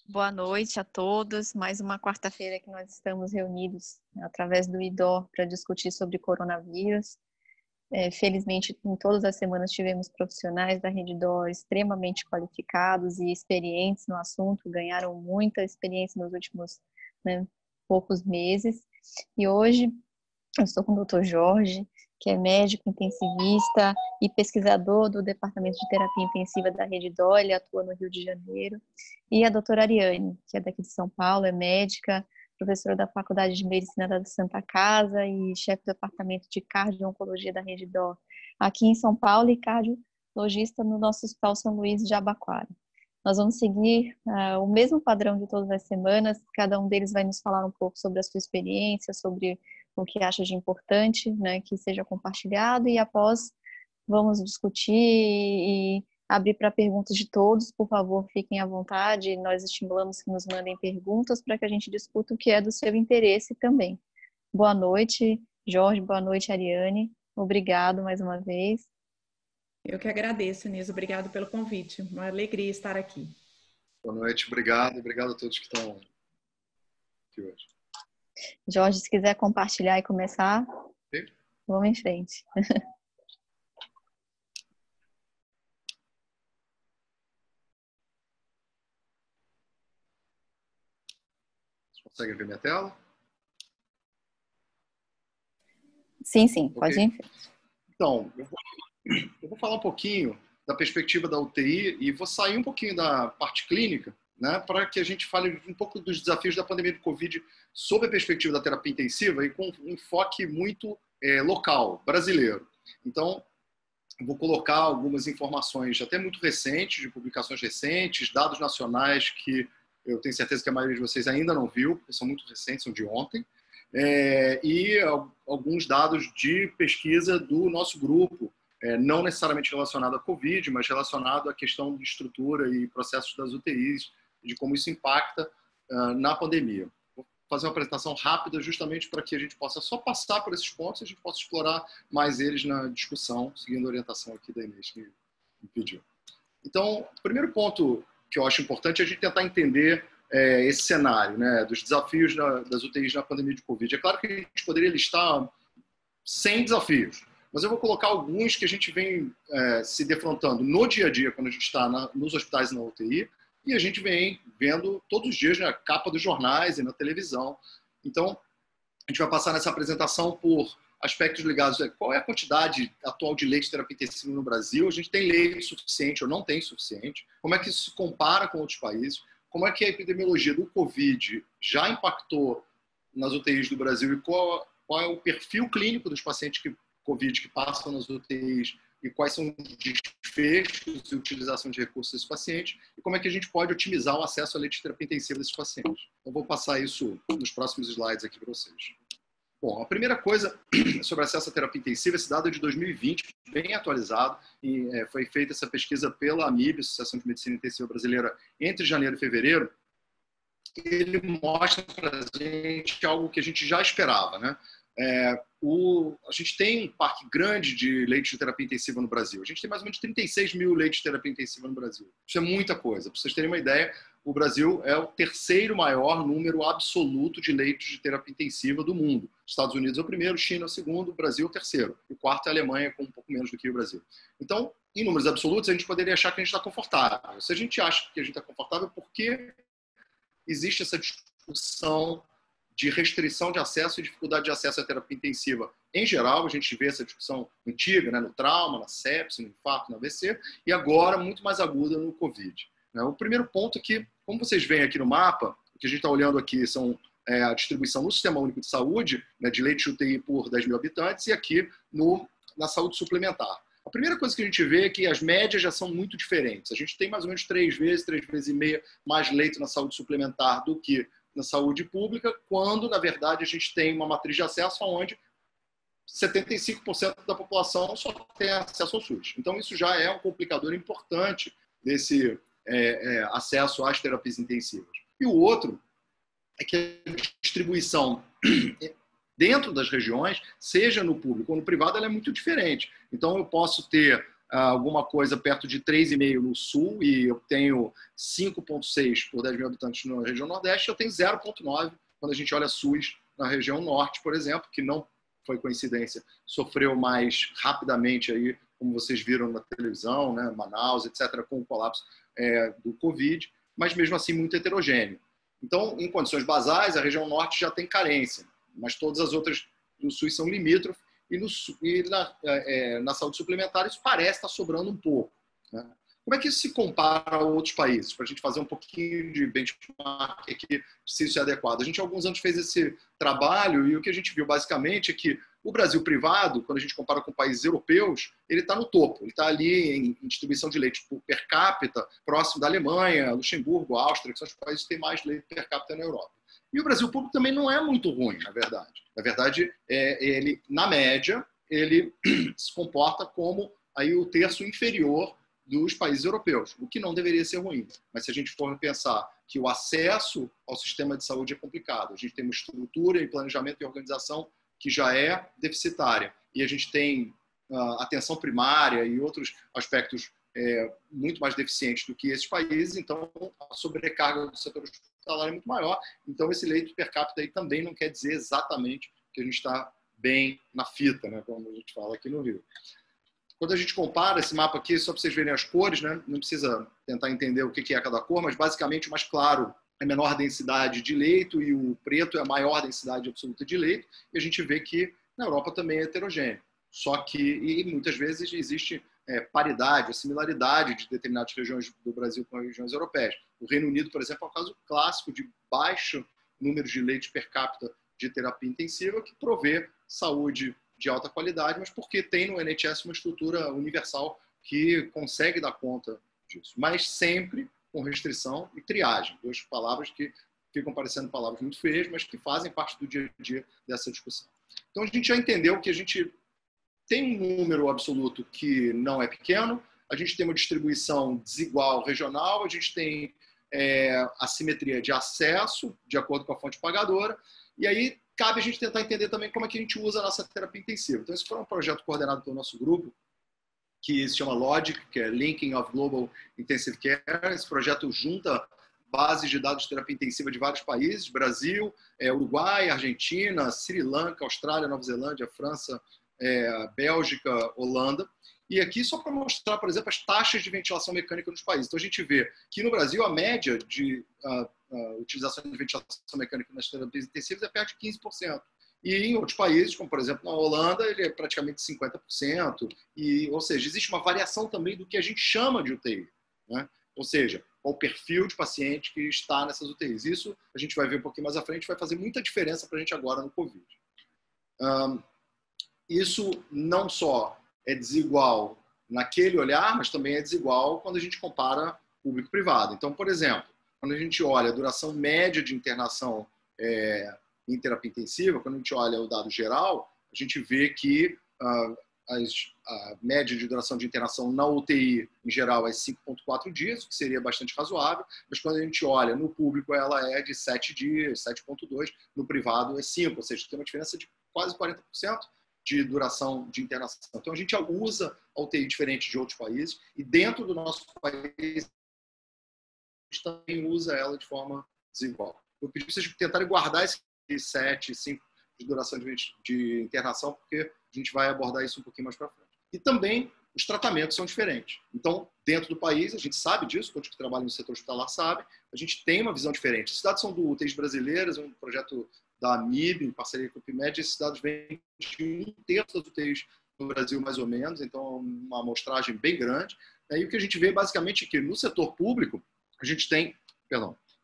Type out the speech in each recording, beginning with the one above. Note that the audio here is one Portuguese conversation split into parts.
Boa noite a todos. Mais uma quarta-feira que nós estamos reunidos através do IDOR para discutir sobre coronavírus. Felizmente, em todas as semanas tivemos profissionais da Rede IDOR extremamente qualificados e experientes no assunto, ganharam muita experiência nos últimos, poucos meses. E hoje eu estou com o Dr. Jorge, que é médico intensivista e pesquisador do Departamento de Terapia Intensiva da Rede DOI, ele atua no Rio de Janeiro, e a doutora Ariane, que é daqui de São Paulo, é médica, professora da Faculdade de Medicina da Santa Casa e chefe do Departamento de Cardio-Oncologia da Rede DOI, aqui em São Paulo, e cardiologista no nosso Hospital São Luís de Jabaquara. Nós vamos seguir o mesmo padrão de todas as semanas, cada um deles vai nos falar um pouco sobre a sua experiência, sobre o que acha de importante, que seja compartilhado, e após vamos discutir e abrir para perguntas de todos. Por favor, fiquem à vontade, nós estimulamos que nos mandem perguntas para que a gente discuta o que é do seu interesse também. Boa noite, Jorge, boa noite, Ariane, obrigado mais uma vez. Eu que agradeço, Inês, obrigado pelo convite, uma alegria estar aqui. Boa noite, obrigado a todos que estão aqui hoje. Jorge, se quiser compartilhar e começar, Sim. Vamos em frente. Vocês conseguem ver minha tela? Sim, pode ir em frente. Então, eu vou falar um pouquinho da perspectiva da UTI e vou sair um pouquinho da parte clínica, para que a gente fale um pouco dos desafios da pandemia do Covid sob a perspectiva da terapia intensiva e com um enfoque muito local, brasileiro. Então, eu vou colocar algumas informações até muito recentes, de publicações recentes, dados nacionais que eu tenho certeza que a maioria de vocês ainda não viu, porque são muito recentes, são de ontem, e alguns dados de pesquisa do nosso grupo, não necessariamente relacionado à Covid, mas relacionado à questão de estrutura e processos das UTIs, de como isso impacta na pandemia. Vou fazer uma apresentação rápida justamente para que a gente possa só passar por esses pontos e a gente possa explorar mais eles na discussão, seguindo a orientação aqui da Inês, que me pediu. Então, o primeiro ponto que eu acho importante é a gente tentar entender esse cenário, dos desafios das UTIs na pandemia de Covid. É claro que a gente poderia listar 100 desafios, mas eu vou colocar alguns que a gente vem se defrontando no dia a dia, quando a gente está nos hospitais e na UTI, e a gente vem vendo todos os dias na capa dos jornais e na televisão. Então, a gente vai passar nessa apresentação por aspectos ligados a qual é a quantidade atual de leite de terapia intensiva no Brasil, a gente tem leite suficiente ou não tem suficiente, como é que isso se compara com outros países, como é que a epidemiologia do Covid já impactou nas UTIs do Brasil e qual é o perfil clínico dos pacientes Covid que passam nas UTIs e quais são os desfechos e utilização de recursos desses pacientes e como é que a gente pode otimizar o acesso à leite de terapia intensiva desses pacientes. Eu vou passar isso nos próximos slides aqui para vocês. Bom, a primeira coisa sobre acesso à terapia intensiva, esse dado é de 2020, bem atualizado, e foi feita essa pesquisa pela AMIB, Associação de Medicina Intensiva Brasileira, entre janeiro e fevereiro. Ele mostra para a gente algo que a gente já esperava, a gente tem um parque grande de leitos de terapia intensiva no Brasil. A gente tem mais ou menos 36 mil leitos de terapia intensiva no Brasil. Isso é muita coisa. Para vocês terem uma ideia, o Brasil é o terceiro maior número absoluto de leitos de terapia intensiva do mundo. Estados Unidos é o primeiro, China é o segundo, o Brasil é o terceiro. E o quarto é a Alemanha, com um pouco menos do que o Brasil. Então, em números absolutos, a gente poderia achar que a gente está confortável. Se a gente acha que a gente está confortável, por que existe essa discussão de restrição de acesso e dificuldade de acesso à terapia intensiva? Em geral, a gente vê essa discussão antiga, no trauma, na sepse, no infarto, no AVC, e agora muito mais aguda no Covid. O primeiro ponto é que, como vocês veem aqui no mapa, o que a gente está olhando aqui são a distribuição no Sistema Único de Saúde, de leite de UTI por 10 mil habitantes, e aqui na saúde suplementar. A primeira coisa que a gente vê é que as médias já são muito diferentes. A gente tem mais ou menos 3 vezes e meia mais leito na saúde suplementar do que na saúde pública, quando, na verdade, a gente tem uma matriz de acesso onde 75% da população só tem acesso ao SUS. Então, isso já é um complicador importante desse acesso às terapias intensivas. E o outro é que a distribuição dentro das regiões, seja no público ou no privado, ela é muito diferente. Então, eu posso ter alguma coisa perto de 3,5 no sul e eu tenho 5,6 por 10 mil habitantes na região Nordeste, eu tenho 0,9 quando a gente olha SUS na região Norte, por exemplo, que não foi coincidência, sofreu mais rapidamente aí, como vocês viram na televisão, né, Manaus, etc., com o colapso do Covid, mas mesmo assim muito heterogêneo. Então, em condições basais, a região Norte já tem carência, mas todas as outras do SUS são limítrofes e na saúde suplementar isso parece estar sobrando um pouco, né? Como é que isso se compara a outros países? Para a gente fazer um pouquinho de benchmark aqui, se isso é adequado. A gente há alguns anos fez esse trabalho e o que a gente viu basicamente é que o Brasil privado, quando a gente compara com países europeus, ele está no topo. Ele está ali em distribuição de leite per capita, próximo da Alemanha, Luxemburgo, Áustria, que são os países que têm mais leite per capita na Europa. E o Brasil público também não é muito ruim, na verdade. Na verdade, ele, na média, ele se comporta como aí o terço inferior dos países europeus, o que não deveria ser ruim. Mas se a gente for pensar que o acesso ao sistema de saúde é complicado, a gente tem uma estrutura e planejamento e organização que já é deficitária, e a gente tem atenção primária e outros aspectos muito mais deficientes do que esses países, então a sobrecarga do setor hospitalar é muito maior. Então esse leito per capita aí também não quer dizer exatamente que a gente está bem na fita, né, como a gente fala aqui no Rio. Quando a gente compara esse mapa aqui, só para vocês verem as cores, né? Não precisa tentar entender o que é cada cor, mas basicamente o mais claro é a menor densidade de leito e o preto é a maior densidade absoluta de leito. E a gente vê que na Europa também é heterogêneo. Só que, e muitas vezes, existe paridade, similaridade de determinadas regiões do Brasil com as regiões europeias. O Reino Unido, por exemplo, é um caso clássico de baixo número de leitos per capita de terapia intensiva que provê saúde de alta qualidade, mas porque tem no NHS uma estrutura universal que consegue dar conta disso. Mas sempre com restrição e triagem. Duas palavras que ficam parecendo palavras muito feias, mas que fazem parte do dia a dia dessa discussão. Então, a gente já entendeu que a gente tem um número absoluto que não é pequeno, a gente tem uma distribuição desigual regional, a gente tem assimetria de acesso, de acordo com a fonte pagadora, e aí cabe a gente tentar entender também como é que a gente usa a nossa terapia intensiva. Então, esse foi um projeto coordenado pelo nosso grupo, que se chama LOGIC, que é Linking of Global Intensive Care. Esse projeto junta bases de dados de terapia intensiva de vários países, Brasil, Uruguai, Argentina, Sri Lanka, Austrália, Nova Zelândia, França, Bélgica, Holanda. E aqui só para mostrar, por exemplo, as taxas de ventilação mecânica nos países. Então, a gente vê que no Brasil a média de utilização de ventilação mecânica nas terapias intensivas é perto de 15%. E em outros países, como por exemplo na Holanda, ele é praticamente 50%. Ou seja, existe uma variação também do que a gente chama de UTI, né? Ou seja, qual o perfil de paciente que está nessas UTIs. Isso a gente vai ver um pouquinho mais à frente, vai fazer muita diferença para a gente agora no Covid. Isso não só é desigual naquele olhar, mas também é desigual quando a gente compara público-privado. Então, por exemplo, quando a gente olha a duração média de internação em terapia intensiva, quando a gente olha o dado geral, a gente vê que a média de duração de internação na UTI, em geral, é 5,4 dias, o que seria bastante razoável, mas quando a gente olha no público, ela é de 7 dias, 7,2, no privado é 5, ou seja, tem uma diferença de quase 40% de duração de internação. Então, a gente usa a UTI diferente de outros países e dentro do nosso país a gente também usa ela de forma desigual. Eu pedi para vocês tentarem guardar esse 7, 5 de duração de internação, porque a gente vai abordar isso um pouquinho mais para frente. E também os tratamentos são diferentes. Então, dentro do país, a gente sabe disso, todos que trabalham no setor hospitalar sabem, a gente tem uma visão diferente. Esses dados são do UTIs brasileiras, um projeto da AMIB, em parceria com o PIMED, esses dados vêm de 1/3 das UTIs no Brasil, mais ou menos, então uma amostragem bem grande. E o que a gente vê, basicamente, é que no setor público,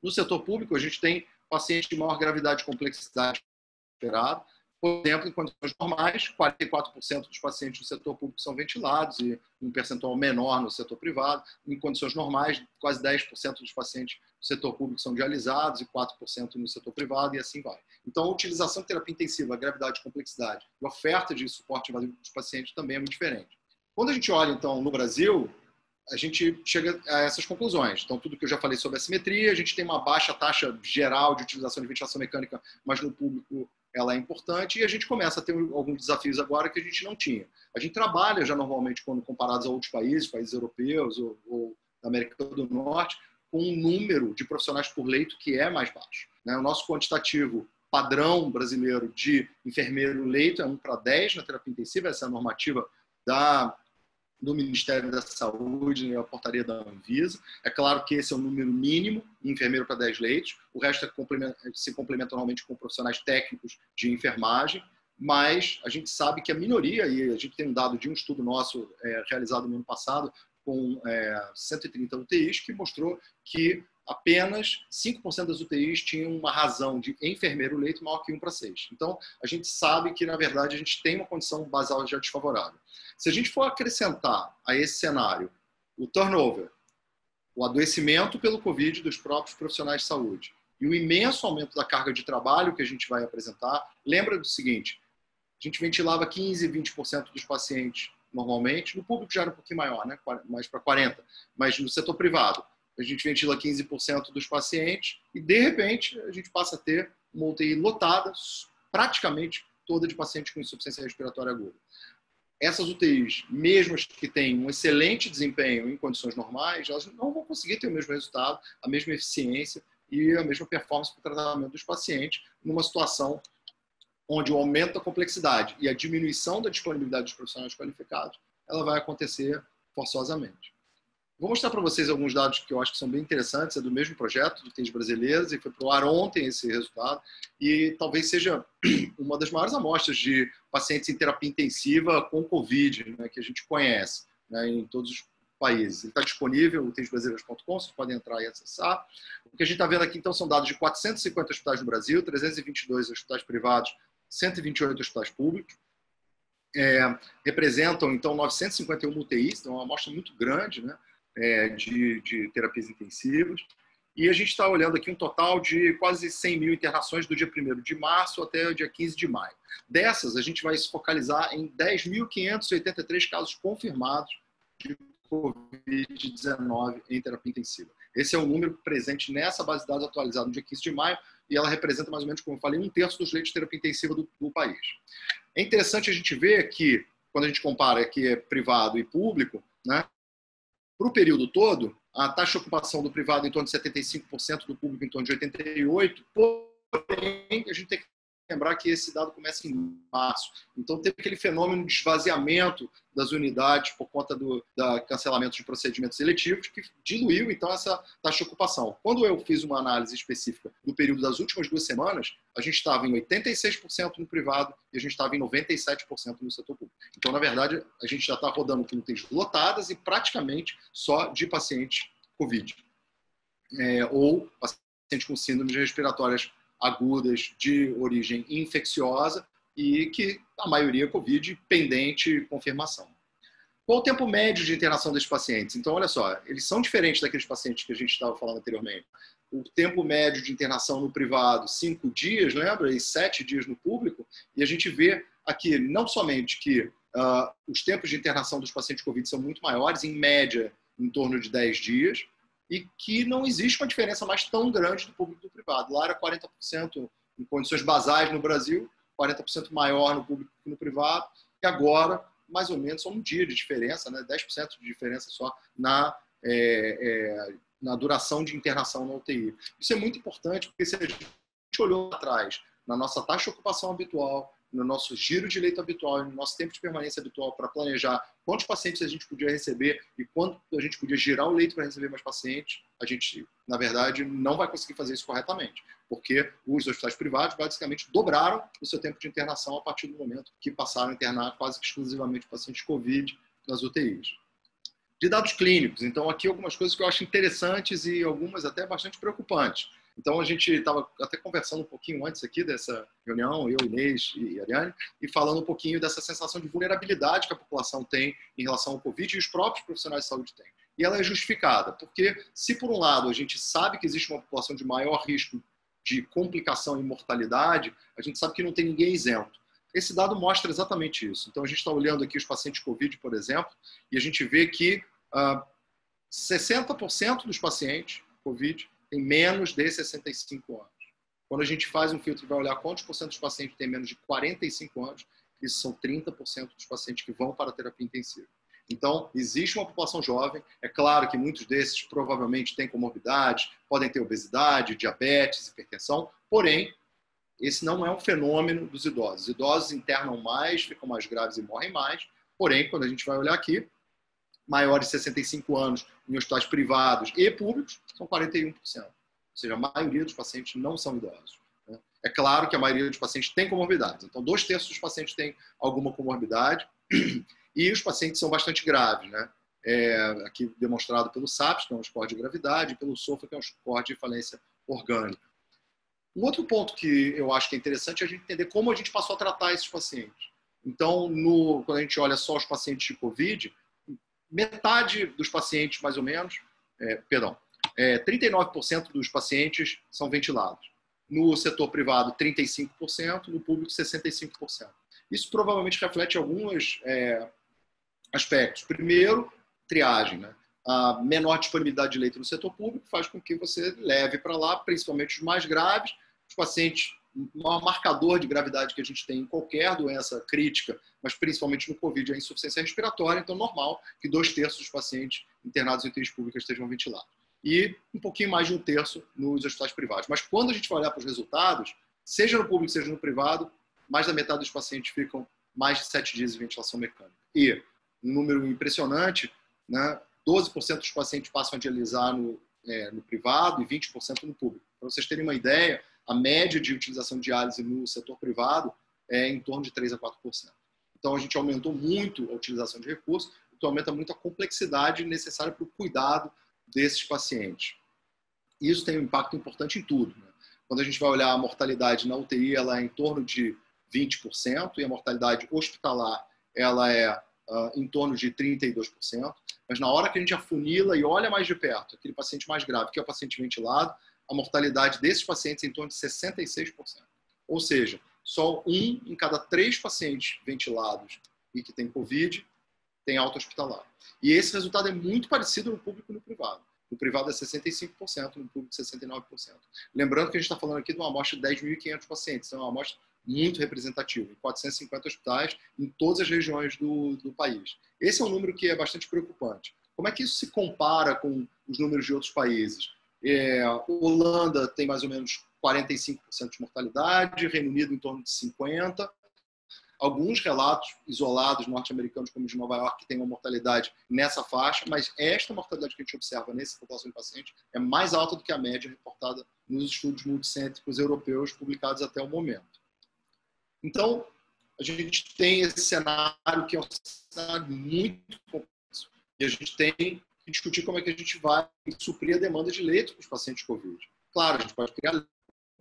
no setor público, a gente tem pacientes de maior gravidade e complexidade esperada. Por exemplo, em condições normais, 44% dos pacientes do setor público são ventilados e um percentual menor no setor privado. Em condições normais, quase 10% dos pacientes do setor público são dialisados e 4% no setor privado e assim vai. Então, a utilização de terapia intensiva, a gravidade e complexidade e a oferta de suporte invasivo dos pacientes também é muito diferente. Quando a gente olha, então, no Brasil, a gente chega a essas conclusões. Então, tudo que eu já falei sobre a assimetria, a gente tem uma baixa taxa geral de utilização de ventilação mecânica, mas no público ela é importante e a gente começa a ter alguns desafios agora que a gente não tinha. A gente trabalha já normalmente, quando comparados a outros países europeus ou da América do Norte, com um número de profissionais por leito que é mais baixo, né? O nosso quantitativo padrão brasileiro de enfermeiro-leito é 1:10 na terapia intensiva, essa é a normativa do Ministério da Saúde, né, a portaria da Anvisa. É claro que esse é o número mínimo, enfermeiro para 10 leitos. O resto se complementa normalmente com profissionais técnicos de enfermagem, mas a gente sabe que a minoria, e a gente tem um dado de um estudo nosso realizado no ano passado, com 130 UTIs, que mostrou que apenas 5% das UTIs tinham uma razão de enfermeiro-leito maior que 1:6. Então, a gente sabe que, na verdade, a gente tem uma condição basal já desfavorável. Se a gente for acrescentar a esse cenário o turnover, o adoecimento pelo Covid dos próprios profissionais de saúde e o imenso aumento da carga de trabalho que a gente vai apresentar, lembra do seguinte, a gente ventilava 15%, 20% dos pacientes normalmente, no público já era um pouquinho maior, né? Mais para 40%, mas no setor privado a gente ventila 15% dos pacientes e, de repente, a gente passa a ter uma UTI lotada, praticamente toda de pacientes com insuficiência respiratória aguda. Essas UTIs, mesmo as que têm um excelente desempenho em condições normais, elas não vão conseguir ter o mesmo resultado, a mesma eficiência e a mesma performance para o tratamento dos pacientes numa situação onde o aumento da complexidade e a diminuição da disponibilidade dos profissionais qualificados, ela vai acontecer forçosamente. Vou mostrar para vocês alguns dados que eu acho que são bem interessantes, é do mesmo projeto, do UTIs brasileiras, e foi para o ar ontem esse resultado, e talvez seja uma das maiores amostras de pacientes em terapia intensiva com Covid, né, que a gente conhece, né, em todos os países. Ele está disponível, utisbrasileiras.com, vocês podem entrar e acessar. O que a gente está vendo aqui, então, são dados de 450 hospitais no Brasil, 322 hospitais privados, 128 hospitais públicos. Representam, então, 951 UTIs, então é uma amostra muito grande, né? De terapias intensivas. E a gente está olhando aqui um total de quase 100 mil internações do dia 1º de março até o dia 15 de maio. Dessas, a gente vai se focalizar em 10.583 casos confirmados de Covid-19 em terapia intensiva. Esse é o número presente nessa base de dados atualizada no dia 15 de maio e ela representa mais ou menos, como eu falei, 1/3 dos leitos de terapia intensiva do país. É interessante a gente ver que, quando a gente compara que é privado e público, né, para o período todo, a taxa de ocupação do privado em torno de 75%, do público em torno de 88%, porém, a gente tem que lembrar que esse dado começa em março. Então, teve aquele fenômeno de esvaziamento das unidades por conta do cancelamento de procedimentos seletivos, que diluiu, então, essa taxa de ocupação. Quando eu fiz uma análise específica do período das últimas 2 semanas, a gente estava em 86% no privado e a gente estava em 97% no setor público. Então, na verdade, a gente já está rodando com UTIs lotadas e praticamente só de pacientes COVID. Ou pacientes com síndromes respiratórias agudas de origem infecciosa e que a maioria é COVID pendente confirmação. Qual o tempo médio de internação desses pacientes? Então, olha só, eles são diferentes daqueles pacientes que a gente estava falando anteriormente. O tempo médio de internação no privado, 5 dias, lembra? E 7 dias no público. E a gente vê aqui, não somente que os tempos de internação dos pacientes COVID são muito maiores, em média, em torno de 10 dias, e que não existe uma diferença mais tão grande do público e do privado. Lá era 40% em condições basais no Brasil, 40% maior no público que no privado, e agora, mais ou menos, só um dia de diferença, né? 10% de diferença só na duração de internação na UTI. Isso é muito importante, porque se a gente olhou atrás na nossa taxa de ocupação habitual, no nosso giro de leito habitual, no nosso tempo de permanência habitual para planejar quantos pacientes a gente podia receber e quanto a gente podia girar o leito para receber mais pacientes, a gente, na verdade, não vai conseguir fazer isso corretamente, porque os hospitais privados basicamente dobraram o seu tempo de internação a partir do momento que passaram a internar quase exclusivamente pacientes COVID nas UTIs. De dados clínicos, então aqui algumas coisas que eu acho interessantes e algumas até bastante preocupantes. Então, a gente estava até conversando um pouquinho antes aqui dessa reunião, eu, Inês e Ariane, e falando um pouquinho dessa sensação de vulnerabilidade que a população tem em relação ao Covid e os próprios profissionais de saúde têm. E ela é justificada, porque se por um lado a gente sabe que existe uma população de maior risco de complicação e mortalidade, a gente sabe que não tem ninguém isento. Esse dado mostra exatamente isso. Então, a gente está olhando aqui os pacientes Covid, por exemplo, e a gente vê que 60% dos pacientes Covid tem menos de 65 anos. Quando a gente faz um filtro e vai olhar quantos por cento dos pacientes têm menos de 45 anos, isso são 30% dos pacientes que vão para a terapia intensiva. Então, existe uma população jovem. É claro que muitos desses provavelmente têm comorbidades, podem ter obesidade, diabetes, hipertensão, porém, esse não é um fenômeno dos idosos. Os idosos internam mais, ficam mais graves e morrem mais. Porém, quando a gente vai olhar aqui, maiores de 65 anos em hospitais privados e públicos, são 41%. Ou seja, a maioria dos pacientes não são idosos. Né? É claro que a maioria dos pacientes tem comorbidades. Então, 2/3 dos pacientes têm alguma comorbidade e os pacientes são bastante graves. Né? Aqui demonstrado pelo SAPS, que é um score de gravidade, e pelo SOFA, que é um score de falência orgânica. Um outro ponto que eu acho que é interessante é a gente entender como a gente passou a tratar esses pacientes. Então, quando a gente olha só os pacientes de COVID, metade dos pacientes, mais ou menos, 39% dos pacientes são ventilados. No setor privado, 35%, no público, 65%. Isso provavelmente reflete alguns aspectos. Primeiro, triagem. Né? A menor disponibilidade de leito no setor público faz com que você leve para lá, principalmente os mais graves, os pacientes, um marcador de gravidade que a gente tem em qualquer doença crítica, mas principalmente no COVID, é a insuficiência respiratória, então normal que 2/3 dos pacientes internados em UTIs públicas estejam ventilados. E um pouquinho mais de 1/3 nos hospitais privados. Mas quando a gente vai olhar para os resultados, seja no público, seja no privado, mais da metade dos pacientes ficam mais de 7 dias de ventilação mecânica. E um número impressionante, né, 12% dos pacientes passam a dialisar no privado e 20% no público. Para vocês terem uma ideia, a média de utilização de diálise no setor privado é em torno de 3 a 4%. Então, a gente aumentou muito a utilização de recursos, o que aumenta muito a complexidade necessária para o cuidado desses pacientes. Isso tem um impacto importante em tudo. Né? Quando a gente vai olhar a mortalidade na UTI, ela é em torno de 20%, e a mortalidade hospitalar ela é em torno de 32%. Mas na hora que a gente afunila e olha mais de perto, aquele paciente mais grave, que é o paciente ventilado, a mortalidade desses pacientes é em torno de 66%. Ou seja, só 1 em cada 3 pacientes ventilados e que tem COVID tem alta hospitalar. E esse resultado é muito parecido no público e no privado. No privado é 65%, no público 69%. Lembrando que a gente está falando aqui de uma amostra de 10.500 pacientes, então é uma amostra muito representativa, em 450 hospitais, em todas as regiões do país. Esse é um número que é bastante preocupante. Como é que isso se compara com os números de outros países? Holanda tem mais ou menos 45% de mortalidade, Reino Unido em torno de 50%. Alguns relatos isolados norte-americanos, como de Nova York, que tem uma mortalidade nessa faixa, mas esta mortalidade que a gente observa nessa população de pacientes é mais alta do que a média reportada nos estudos multicêntricos europeus publicados até o momento. Então, a gente tem esse cenário que é um cenário muito complexo. E a gente tem que discutir como é que a gente vai suprir a demanda de leito para os pacientes COVID. Claro, a gente pode criar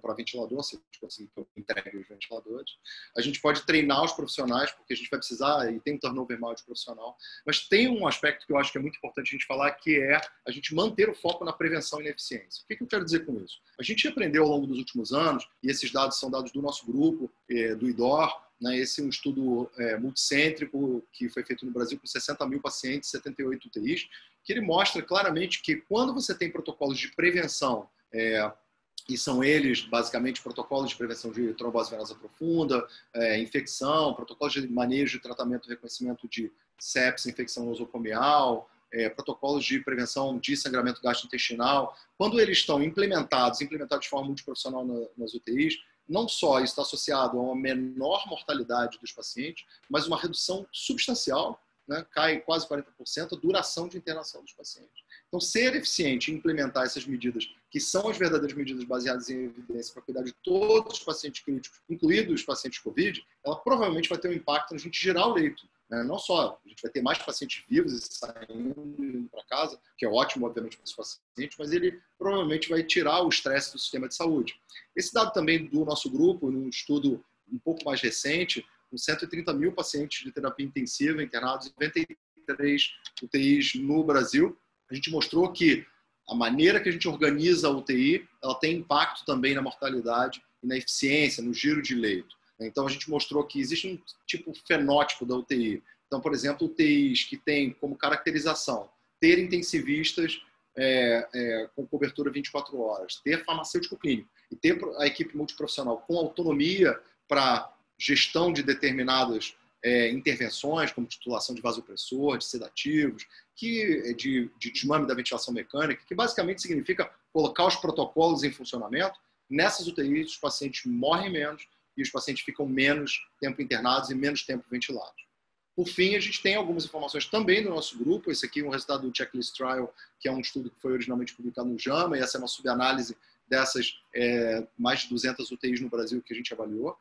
para ventilador, se a gente conseguir entregue os ventiladores. A gente pode treinar os profissionais, porque a gente vai precisar, e tem um turnover maior de profissional. Mas tem um aspecto que eu acho que é muito importante a gente falar, que é a gente manter o foco na prevenção e na eficiência. O que eu quero dizer com isso? A gente aprendeu ao longo dos últimos anos, e esses dados são dados do nosso grupo, do IDOR, né? Esse é um estudo multicêntrico que foi feito no Brasil com 60 mil pacientes, 78 UTIs, que ele mostra claramente que quando você tem protocolos de prevenção, e são eles, basicamente, protocolos de prevenção de trombose venosa profunda, infecção, protocolos de manejo de tratamento e reconhecimento de sepsis, infecção nosocomial, protocolos de prevenção de sangramento gastrointestinal. Quando eles estão implementados de forma multiprofissional nas UTIs, não só isso está associado a uma menor mortalidade dos pacientes, mas uma redução substancial, né, cai quase 40% a duração de internação dos pacientes. Então, ser eficiente e implementar essas medidas, que são as verdadeiras medidas baseadas em evidência para cuidar de todos os pacientes críticos, incluídos os pacientes COVID, ela provavelmente vai ter um impacto na gente girar o leito. Né? Não só a gente vai ter mais pacientes vivos e saindo indo para casa, que é ótimo, obviamente, para os pacientes, mas ele provavelmente vai tirar o estresse do sistema de saúde. Esse dado também do nosso grupo, num estudo um pouco mais recente, com 130 mil pacientes de terapia intensiva internados em 93 UTIs no Brasil, a gente mostrou que a maneira que a gente organiza a UTI, ela tem impacto também na mortalidade e na eficiência, no giro de leito. Então, a gente mostrou que existe um tipo fenótipo da UTI. Então, por exemplo, UTIs que têm como caracterização ter intensivistas com cobertura 24 horas, ter farmacêutico clínico. e ter a equipe multiprofissional com autonomia para gestão de determinadas intervenções, como titulação de vasopressor, de sedativos, de desmame da ventilação mecânica, que basicamente significa colocar os protocolos em funcionamento. Nessas UTIs, os pacientes morrem menos e os pacientes ficam menos tempo internados e menos tempo ventilados. Por fim, a gente tem algumas informações também do nosso grupo. Esse aqui é um resultado do Checklist Trial, que é um estudo que foi originalmente publicado no JAMA, e essa é uma subanálise dessas mais de 200 UTIs no Brasil que a gente avaliou.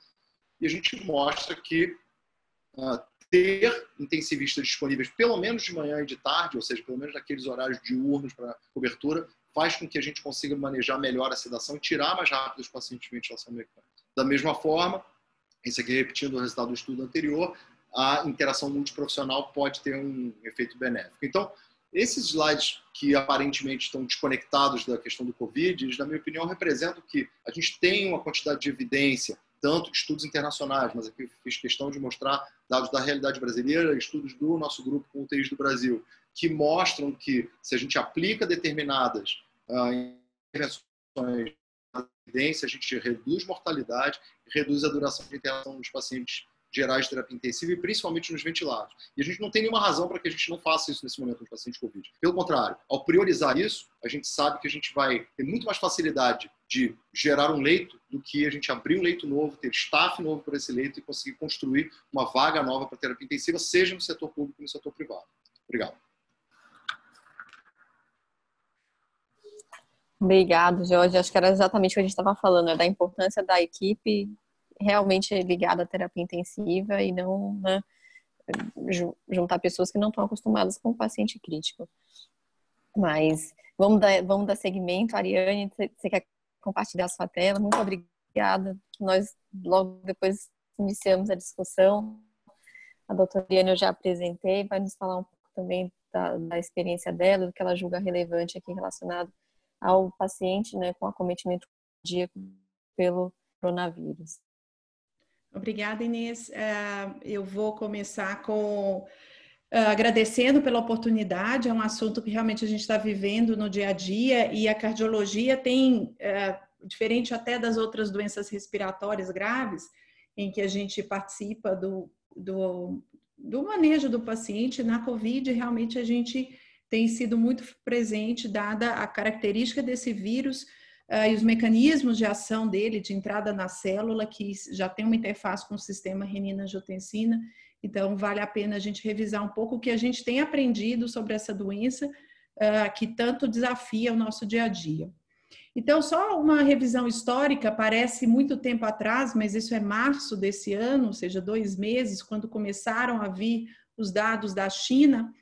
E a gente mostra que ter intensivistas disponíveis pelo menos de manhã e de tarde, ou seja, pelo menos naqueles horários diurnos para cobertura, faz com que a gente consiga manejar melhor a sedação e tirar mais rápido os pacientes de ventilação mecânica. Da mesma forma, esse aqui repetindo o resultado do estudo anterior, a interação multiprofissional pode ter um efeito benéfico. Então, esses slides que aparentemente estão desconectados da questão do Covid, eles, na minha opinião, representam que a gente tem uma quantidade de evidência, tanto de estudos internacionais, mas aqui eu fiz questão de mostrar dados da realidade brasileira, estudos do nosso grupo com UTIs do Brasil, que mostram que se a gente aplica determinadas intervenções na evidência, a gente reduz mortalidade e reduz a duração de internação dos pacientes gerais de terapia intensiva e principalmente nos ventilados. E a gente não tem nenhuma razão para que a gente não faça isso nesse momento nos pacientes Covid. Pelo contrário, ao priorizar isso, a gente sabe que a gente vai ter muito mais facilidade de gerar um leito do que a gente abrir um leito novo, ter staff novo para esse leito e conseguir construir uma vaga nova para terapia intensiva, seja no setor público ou no setor privado. Obrigado. Obrigado, Jorge. Acho que era exatamente o que a gente estava falando, da importância da equipe realmente ligada à terapia intensiva e não, né, juntar pessoas que não estão acostumadas com o paciente crítico. Mas vamos dar seguimento. Ariane, você quer compartilhar a sua tela? Muito obrigada. Nós logo depois iniciamos a discussão. A doutora Ariane eu já apresentei, vai nos falar um pouco também da experiência dela, do que ela julga relevante aqui relacionado ao paciente, né, com acometimento cardíaco pelo coronavírus. Obrigada, Inês. Eu vou começar agradecendo pela oportunidade. É um assunto que realmente a gente está vivendo no dia a dia e a cardiologia tem, diferente até das outras doenças respiratórias graves, em que a gente participa do manejo do paciente, na COVID realmente a gente tem sido muito presente, dada a característica desse vírus e os mecanismos de ação dele, de entrada na célula, que já tem uma interface com o sistema renina-angiotensina. Então, vale a pena a gente revisar um pouco o que a gente tem aprendido sobre essa doença, que tanto desafia o nosso dia a dia. Então, só uma revisão histórica, parece muito tempo atrás, mas isso é março desse ano, ou seja, 2 meses, quando começaram a vir os dados da China.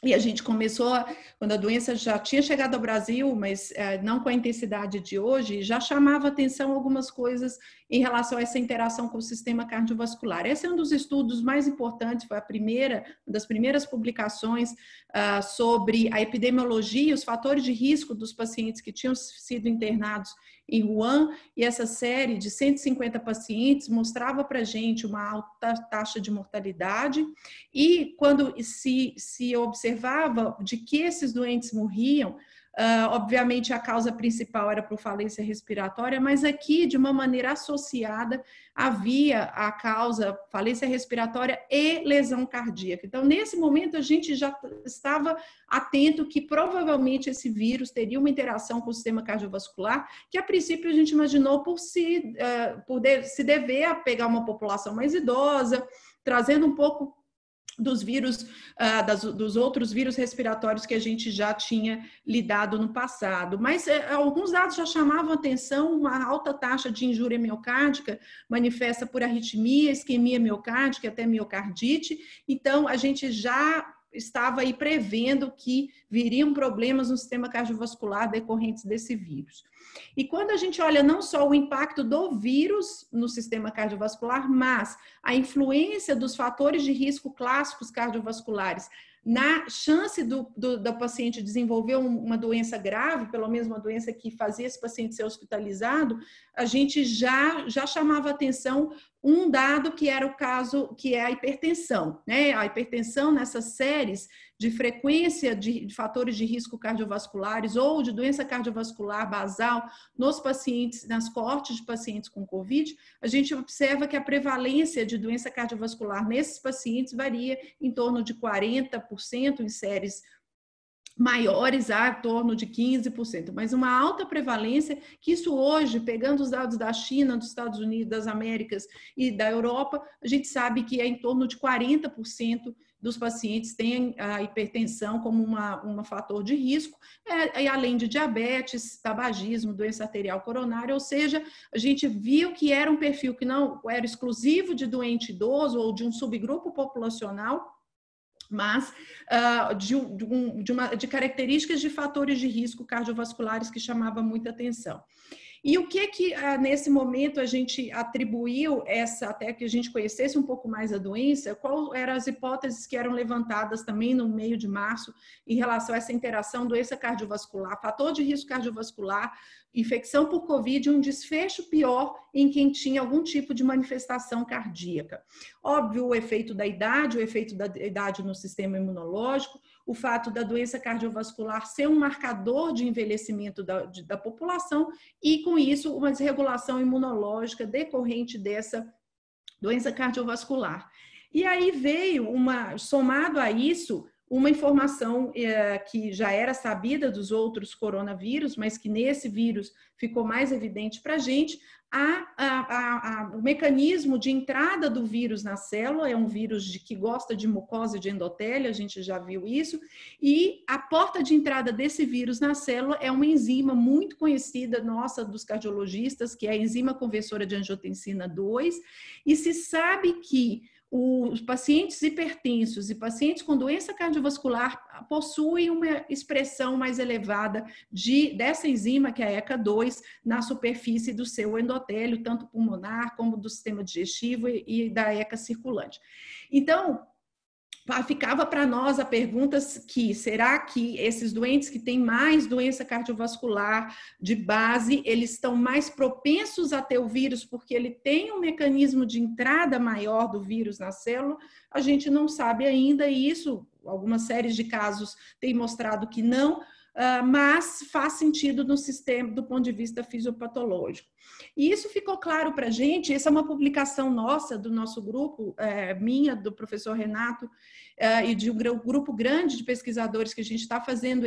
E a gente começou, quando a doença já tinha chegado ao Brasil, mas não com a intensidade de hoje, já chamava atenção algumas coisas em relação a essa interação com o sistema cardiovascular. Esse é um dos estudos mais importantes, foi uma das primeiras publicações sobre a epidemiologia, os fatores de risco dos pacientes que tinham sido internados em Wuhan, e essa série de 150 pacientes mostrava para a gente uma alta taxa de mortalidade, e quando se observava de que esses doentes morriam, obviamente a causa principal era por falência respiratória, mas aqui, de uma maneira associada, havia a causa falência respiratória e lesão cardíaca. Então, nesse momento, a gente já estava atento que provavelmente esse vírus teria uma interação com o sistema cardiovascular, que a princípio a gente imaginou por se dever a pegar uma população mais idosa, trazendo um pouco dos vírus, dos outros vírus respiratórios que a gente já tinha lidado no passado. Mas alguns dados já chamavam atenção: uma alta taxa de injúria miocárdica manifesta por arritmia, isquemia miocárdica, até miocardite. Então, a gente já estava aí prevendo que viriam problemas no sistema cardiovascular decorrentes desse vírus. E quando a gente olha não só o impacto do vírus no sistema cardiovascular, mas a influência dos fatores de risco clássicos cardiovasculares na chance do paciente desenvolver uma doença grave, pelo menos uma doença que fazia esse paciente ser hospitalizado, a gente já chamava atenção um dado que era o caso, que é a hipertensão, né? A hipertensão nessas séries de frequência de fatores de risco cardiovasculares ou de doença cardiovascular basal nos pacientes, nas coortes de pacientes com COVID, a gente observa que a prevalência de doença cardiovascular nesses pacientes varia em torno de 40% em séries maiores, a torno de 15%, mas uma alta prevalência, que isso hoje, pegando os dados da China, dos Estados Unidos, das Américas e da Europa, a gente sabe que é em torno de 40% dos pacientes têm a hipertensão como um fator de risco, e além de diabetes, tabagismo, doença arterial coronária, ou seja, a gente viu que era um perfil que não era exclusivo de idoso ou de um subgrupo populacional, mas de características de fatores de risco cardiovasculares que chamava muita atenção. E o que nesse momento a gente atribuiu até que a gente conhecesse um pouco mais a doença, quais eram as hipóteses que eram levantadas também no meio de março em relação a essa interação doença cardiovascular, fator de risco cardiovascular, infecção por Covid e um desfecho pior em quem tinha algum tipo de manifestação cardíaca. Óbvio, o efeito da idade no sistema imunológico, o fato da doença cardiovascular ser um marcador de envelhecimento da população e, com isso, uma desregulação imunológica decorrente dessa doença cardiovascular. E aí veio, somado a isso, uma informação que já era sabida dos outros coronavírus, mas que nesse vírus ficou mais evidente para a gente, o mecanismo de entrada do vírus na célula, é um vírus que gosta de mucosa de endotélio, a gente já viu isso, e a porta de entrada desse vírus na célula é uma enzima muito conhecida nossa dos cardiologistas, que é a enzima conversora de angiotensina 2, e se sabe que os pacientes hipertensos e pacientes com doença cardiovascular possuem uma expressão mais elevada dessa enzima, que é a ECA2, na superfície do seu endotélio, tanto pulmonar como do sistema digestivo e da ECA circulante. Então, ficava para nós a pergunta que será que esses doentes que têm mais doença cardiovascular de base, eles estão mais propensos a ter o vírus porque ele tem um mecanismo de entrada maior do vírus na célula? A gente não sabe ainda, e isso, algumas séries de casos têm mostrado que não, mas faz sentido no sistema do ponto de vista fisiopatológico. E isso ficou claro para a gente, essa é uma publicação nossa, do nosso grupo, minha, do professor Renato, e de um grupo grande de pesquisadores que a gente está fazendo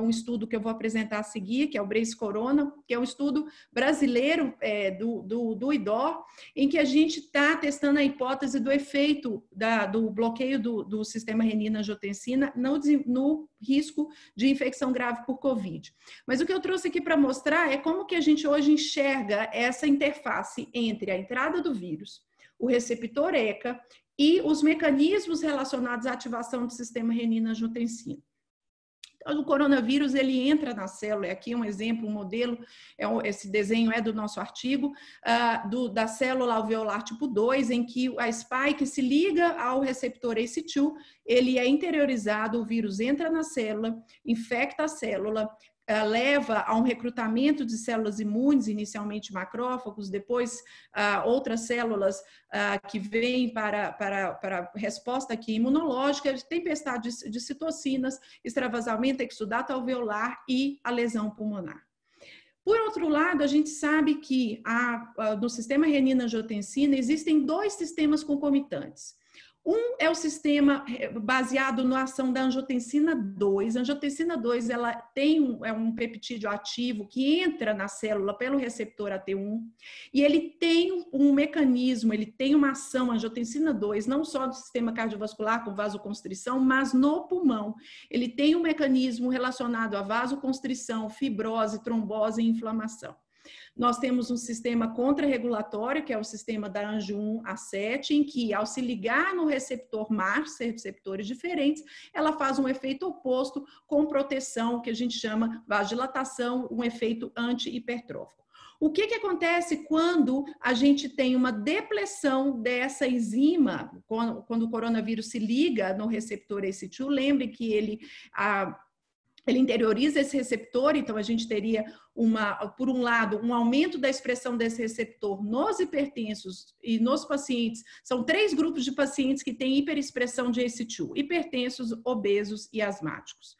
um estudo que eu vou apresentar a seguir, que é o Brace Corona, que é um estudo brasileiro do IDOR, em que a gente está testando a hipótese do efeito do bloqueio do sistema renina-angiotensina no risco de infecção grave por Covid. Mas o que eu trouxe aqui para mostrar é como que a gente hoje enxerga essa interface entre a entrada do vírus, o receptor ECA e os mecanismos relacionados à ativação do sistema renina-angiotensina. O coronavírus, ele entra na célula, aqui um exemplo, um modelo, esse desenho é do nosso artigo, da célula alveolar tipo 2, em que a spike se liga ao receptor ACE2, ele é interiorizado, o vírus entra na célula, infecta a célula, leva a um recrutamento de células imunes, inicialmente macrófagos, depois outras células que vêm para resposta aqui imunológica, tempestade de citocinas, extravasamento exudato alveolar e a lesão pulmonar. Por outro lado, a gente sabe que no sistema renina-angiotensina existem dois sistemas concomitantes. Um é o sistema baseado na ação da angiotensina 2. A angiotensina 2 ela tem um peptídeo ativo que entra na célula pelo receptor AT1 e ele tem um mecanismo, ele tem uma ação, a angiotensina 2, não só no sistema cardiovascular com vasoconstrição, mas no pulmão. Ele tem um mecanismo relacionado à vasoconstrição, fibrose, trombose e inflamação. Nós temos um sistema contrarregulatório, que é o sistema da Ang1-A7, em que, ao se ligar no receptor MAR, receptores diferentes, ela faz um efeito oposto com proteção, que a gente chama vasodilatação, um efeito anti-hipertrófico. O que acontece quando a gente tem uma depressão dessa enzima, quando o coronavírus se liga no receptor ACE2? Lembre que ele ele interioriza esse receptor, então a gente teria, por um lado, um aumento da expressão desse receptor nos hipertensos e nos pacientes. São 3 grupos de pacientes que têm hiperexpressão de ACE2, hipertensos, obesos e asmáticos.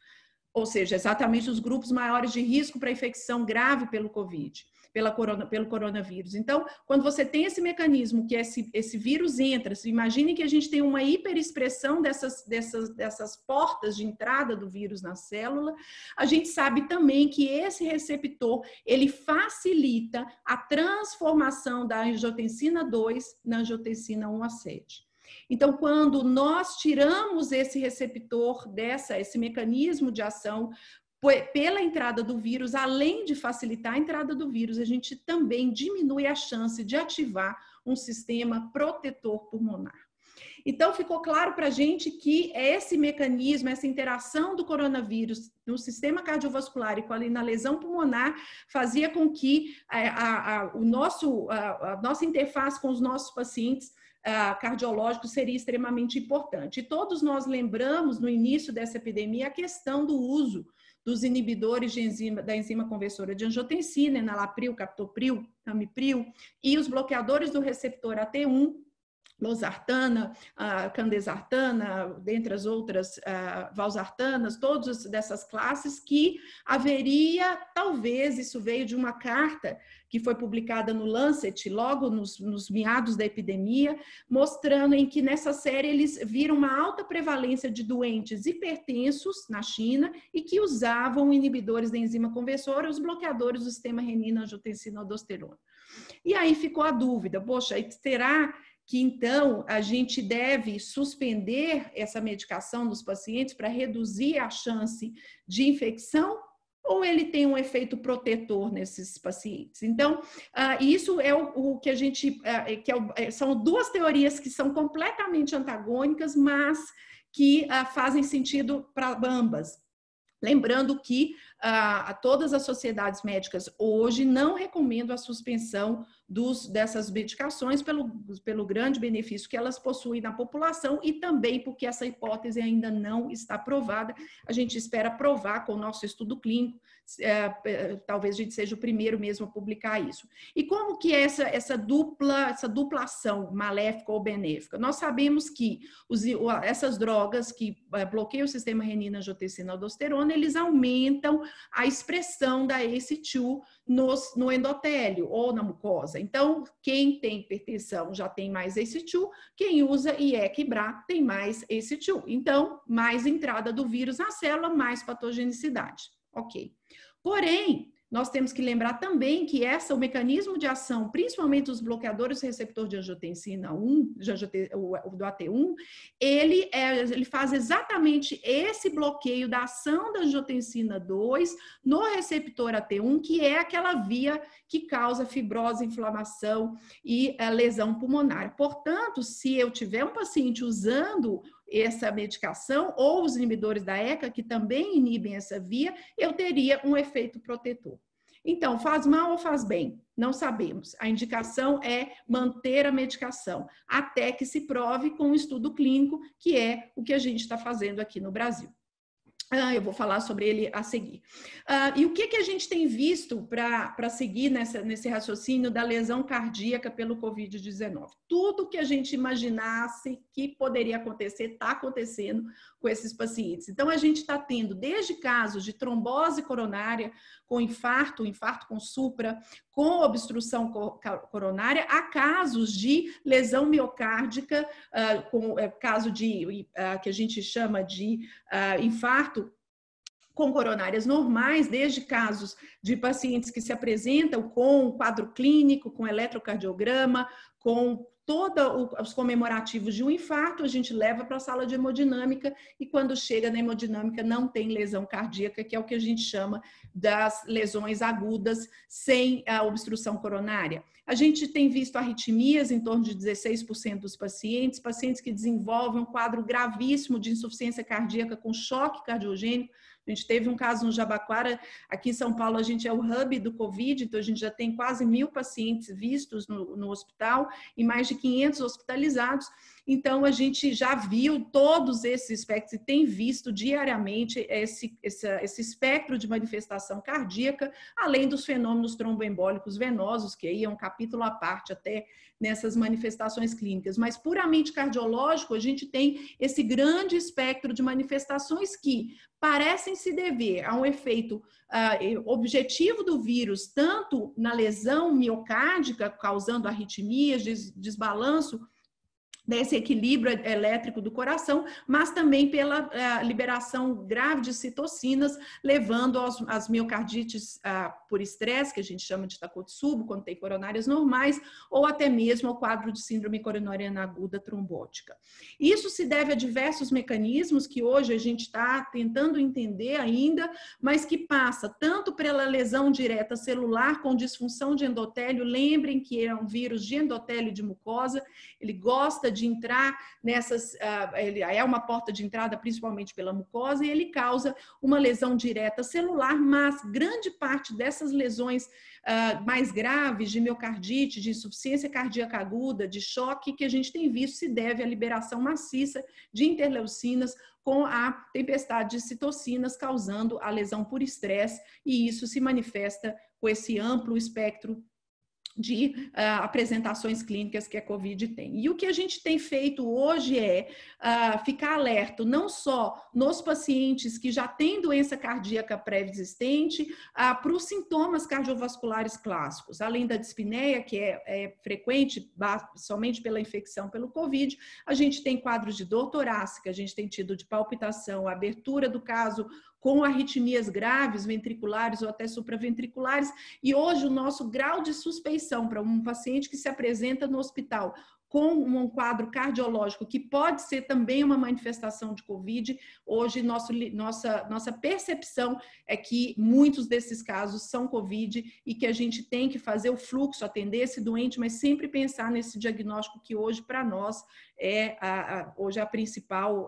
Ou seja, exatamente os grupos maiores de risco para infecção grave pelo COVID. Pelo coronavírus. Então, quando você tem esse mecanismo que esse vírus entra, imagine que a gente tem uma hiperexpressão dessas portas de entrada do vírus na célula, a gente sabe também que esse receptor, ele facilita a transformação da angiotensina 2 na angiotensina 1A7. Então, quando nós tiramos esse receptor esse mecanismo de ação pela entrada do vírus, além de facilitar a entrada do vírus, a gente também diminui a chance de ativar um sistema protetor pulmonar. Então, ficou claro para a gente que esse mecanismo, essa interação do coronavírus no sistema cardiovascular e na lesão pulmonar fazia com que a nossa interface com os nossos pacientes cardiológicos seria extremamente importante. E todos nós lembramos, no início dessa epidemia, a questão do uso dos inibidores da enzima conversora de angiotensina, enalapril, captopril, amipril, e os bloqueadores do receptor AT1, losartana, candesartana, dentre as outras, valsartanas, todas dessas classes, que haveria, talvez, isso veio de uma carta que foi publicada no Lancet, logo nos meados da epidemia, mostrando em que nessa série eles viram uma alta prevalência de doentes hipertensos na China e que usavam inibidores da enzima conversora, os bloqueadores do sistema renina-angiotensina-aldosterona. E aí ficou a dúvida, poxa, será que então a gente deve suspender essa medicação dos pacientes para reduzir a chance de infecção, ou ele tem um efeito protetor nesses pacientes? Então, isso é o que a gente... são 2 teorias que são completamente antagônicas, mas que fazem sentido para ambas. Lembrando que todas as sociedades médicas hoje não recomendam a suspensão dessas medicações pelo grande benefício que elas possuem na população e também porque essa hipótese ainda não está provada. A gente espera provar com o nosso estudo clínico, talvez a gente seja o primeiro mesmo a publicar isso. E como que é essa dupla ação maléfica ou benéfica? Nós sabemos que essas drogas que bloqueiam o sistema renina-angiotensina-aldosterona, eles aumentam a expressão da ACE2 no endotélio ou na mucosa. Então, quem tem hipertensão já tem mais ACE2, quem usa IEC e BRA tem mais ACE2. Então, mais entrada do vírus na célula, mais patogenicidade. Ok. Porém, nós temos que lembrar também que o mecanismo de ação, principalmente os bloqueadores do receptor de angiotensina 1, do AT1, ele faz exatamente esse bloqueio da ação da angiotensina 2 no receptor AT1, que é aquela via que causa fibrose, inflamação e lesão pulmonar. Portanto, se eu tiver um paciente usando essa medicação ou os inibidores da ECA, que também inibem essa via, eu teria um efeito protetor. Então, faz mal ou faz bem? Não sabemos. A indicação é manter a medicação até que se prove com um estudo clínico, que é o que a gente está fazendo aqui no Brasil. Eu vou falar sobre ele a seguir. E o que a gente tem visto para seguir nesse raciocínio da lesão cardíaca pelo Covid-19? Tudo que a gente imaginasse que poderia acontecer, está acontecendo com esses pacientes. Então, a gente está tendo desde casos de trombose coronária, com infarto com supra, com obstrução coronária, a casos de lesão miocárdica, caso que a gente chama de infarto com coronárias normais, desde casos de pacientes que se apresentam com quadro clínico, com eletrocardiograma, com todos os comemorativos de um infarto, a gente leva para a sala de hemodinâmica e quando chega na hemodinâmica não tem lesão cardíaca, que é o que a gente chama das lesões agudas sem a obstrução coronária. A gente tem visto arritmias em torno de 16% dos pacientes que desenvolvem um quadro gravíssimo de insuficiência cardíaca com choque cardiogênico, A gente teve um caso no Jabaquara, aqui em São Paulo a gente é o hub do Covid, então a gente já tem quase 1.000 pacientes vistos no hospital e mais de 500 hospitalizados. Então, a gente já viu todos esses espectros e tem visto diariamente esse espectro de manifestação cardíaca, além dos fenômenos tromboembólicos venosos, que aí é um capítulo à parte até nessas manifestações clínicas. Mas puramente cardiológico, a gente tem esse grande espectro de manifestações que parecem se dever a um efeito objetivo do vírus, tanto na lesão miocárdica, causando arritmias, desbalanço desse equilíbrio elétrico do coração, mas também pela liberação grave de citocinas, levando às miocardites por estresse, que a gente chama de Takotsubo, quando tem coronárias normais, ou até mesmo ao quadro de síndrome coronariana aguda trombótica. Isso se deve a diversos mecanismos que hoje a gente está tentando entender ainda, mas que passa tanto pela lesão direta celular com disfunção de endotélio. Lembrem que é um vírus de endotélio de mucosa, ele gosta de entrar nessas, ele é uma porta de entrada principalmente pela mucosa e ele causa uma lesão direta celular, mas grande parte dessas lesões mais graves de miocardite, de insuficiência cardíaca aguda, de choque que a gente tem visto se deve à liberação maciça de interleucinas com a tempestade de citocinas causando a lesão por estresse, e isso se manifesta com esse amplo espectro de apresentações clínicas que a COVID tem. E o que a gente tem feito hoje é ficar alerta não só nos pacientes que já têm doença cardíaca pré-existente, para os sintomas cardiovasculares clássicos. Além da dispneia, que é frequente somente pela infecção pelo COVID, a gente tem quadros de dor torácica, a gente tem tido de palpitação, abertura do caso com arritmias graves, ventriculares ou até supraventriculares, e hoje o nosso grau de suspeição para um paciente que se apresenta no hospital com um quadro cardiológico, que pode ser também uma manifestação de COVID, hoje nossa percepção é que muitos desses casos são COVID e que a gente tem que fazer o fluxo, atender esse doente, mas sempre pensar nesse diagnóstico que hoje para nós é hoje a principal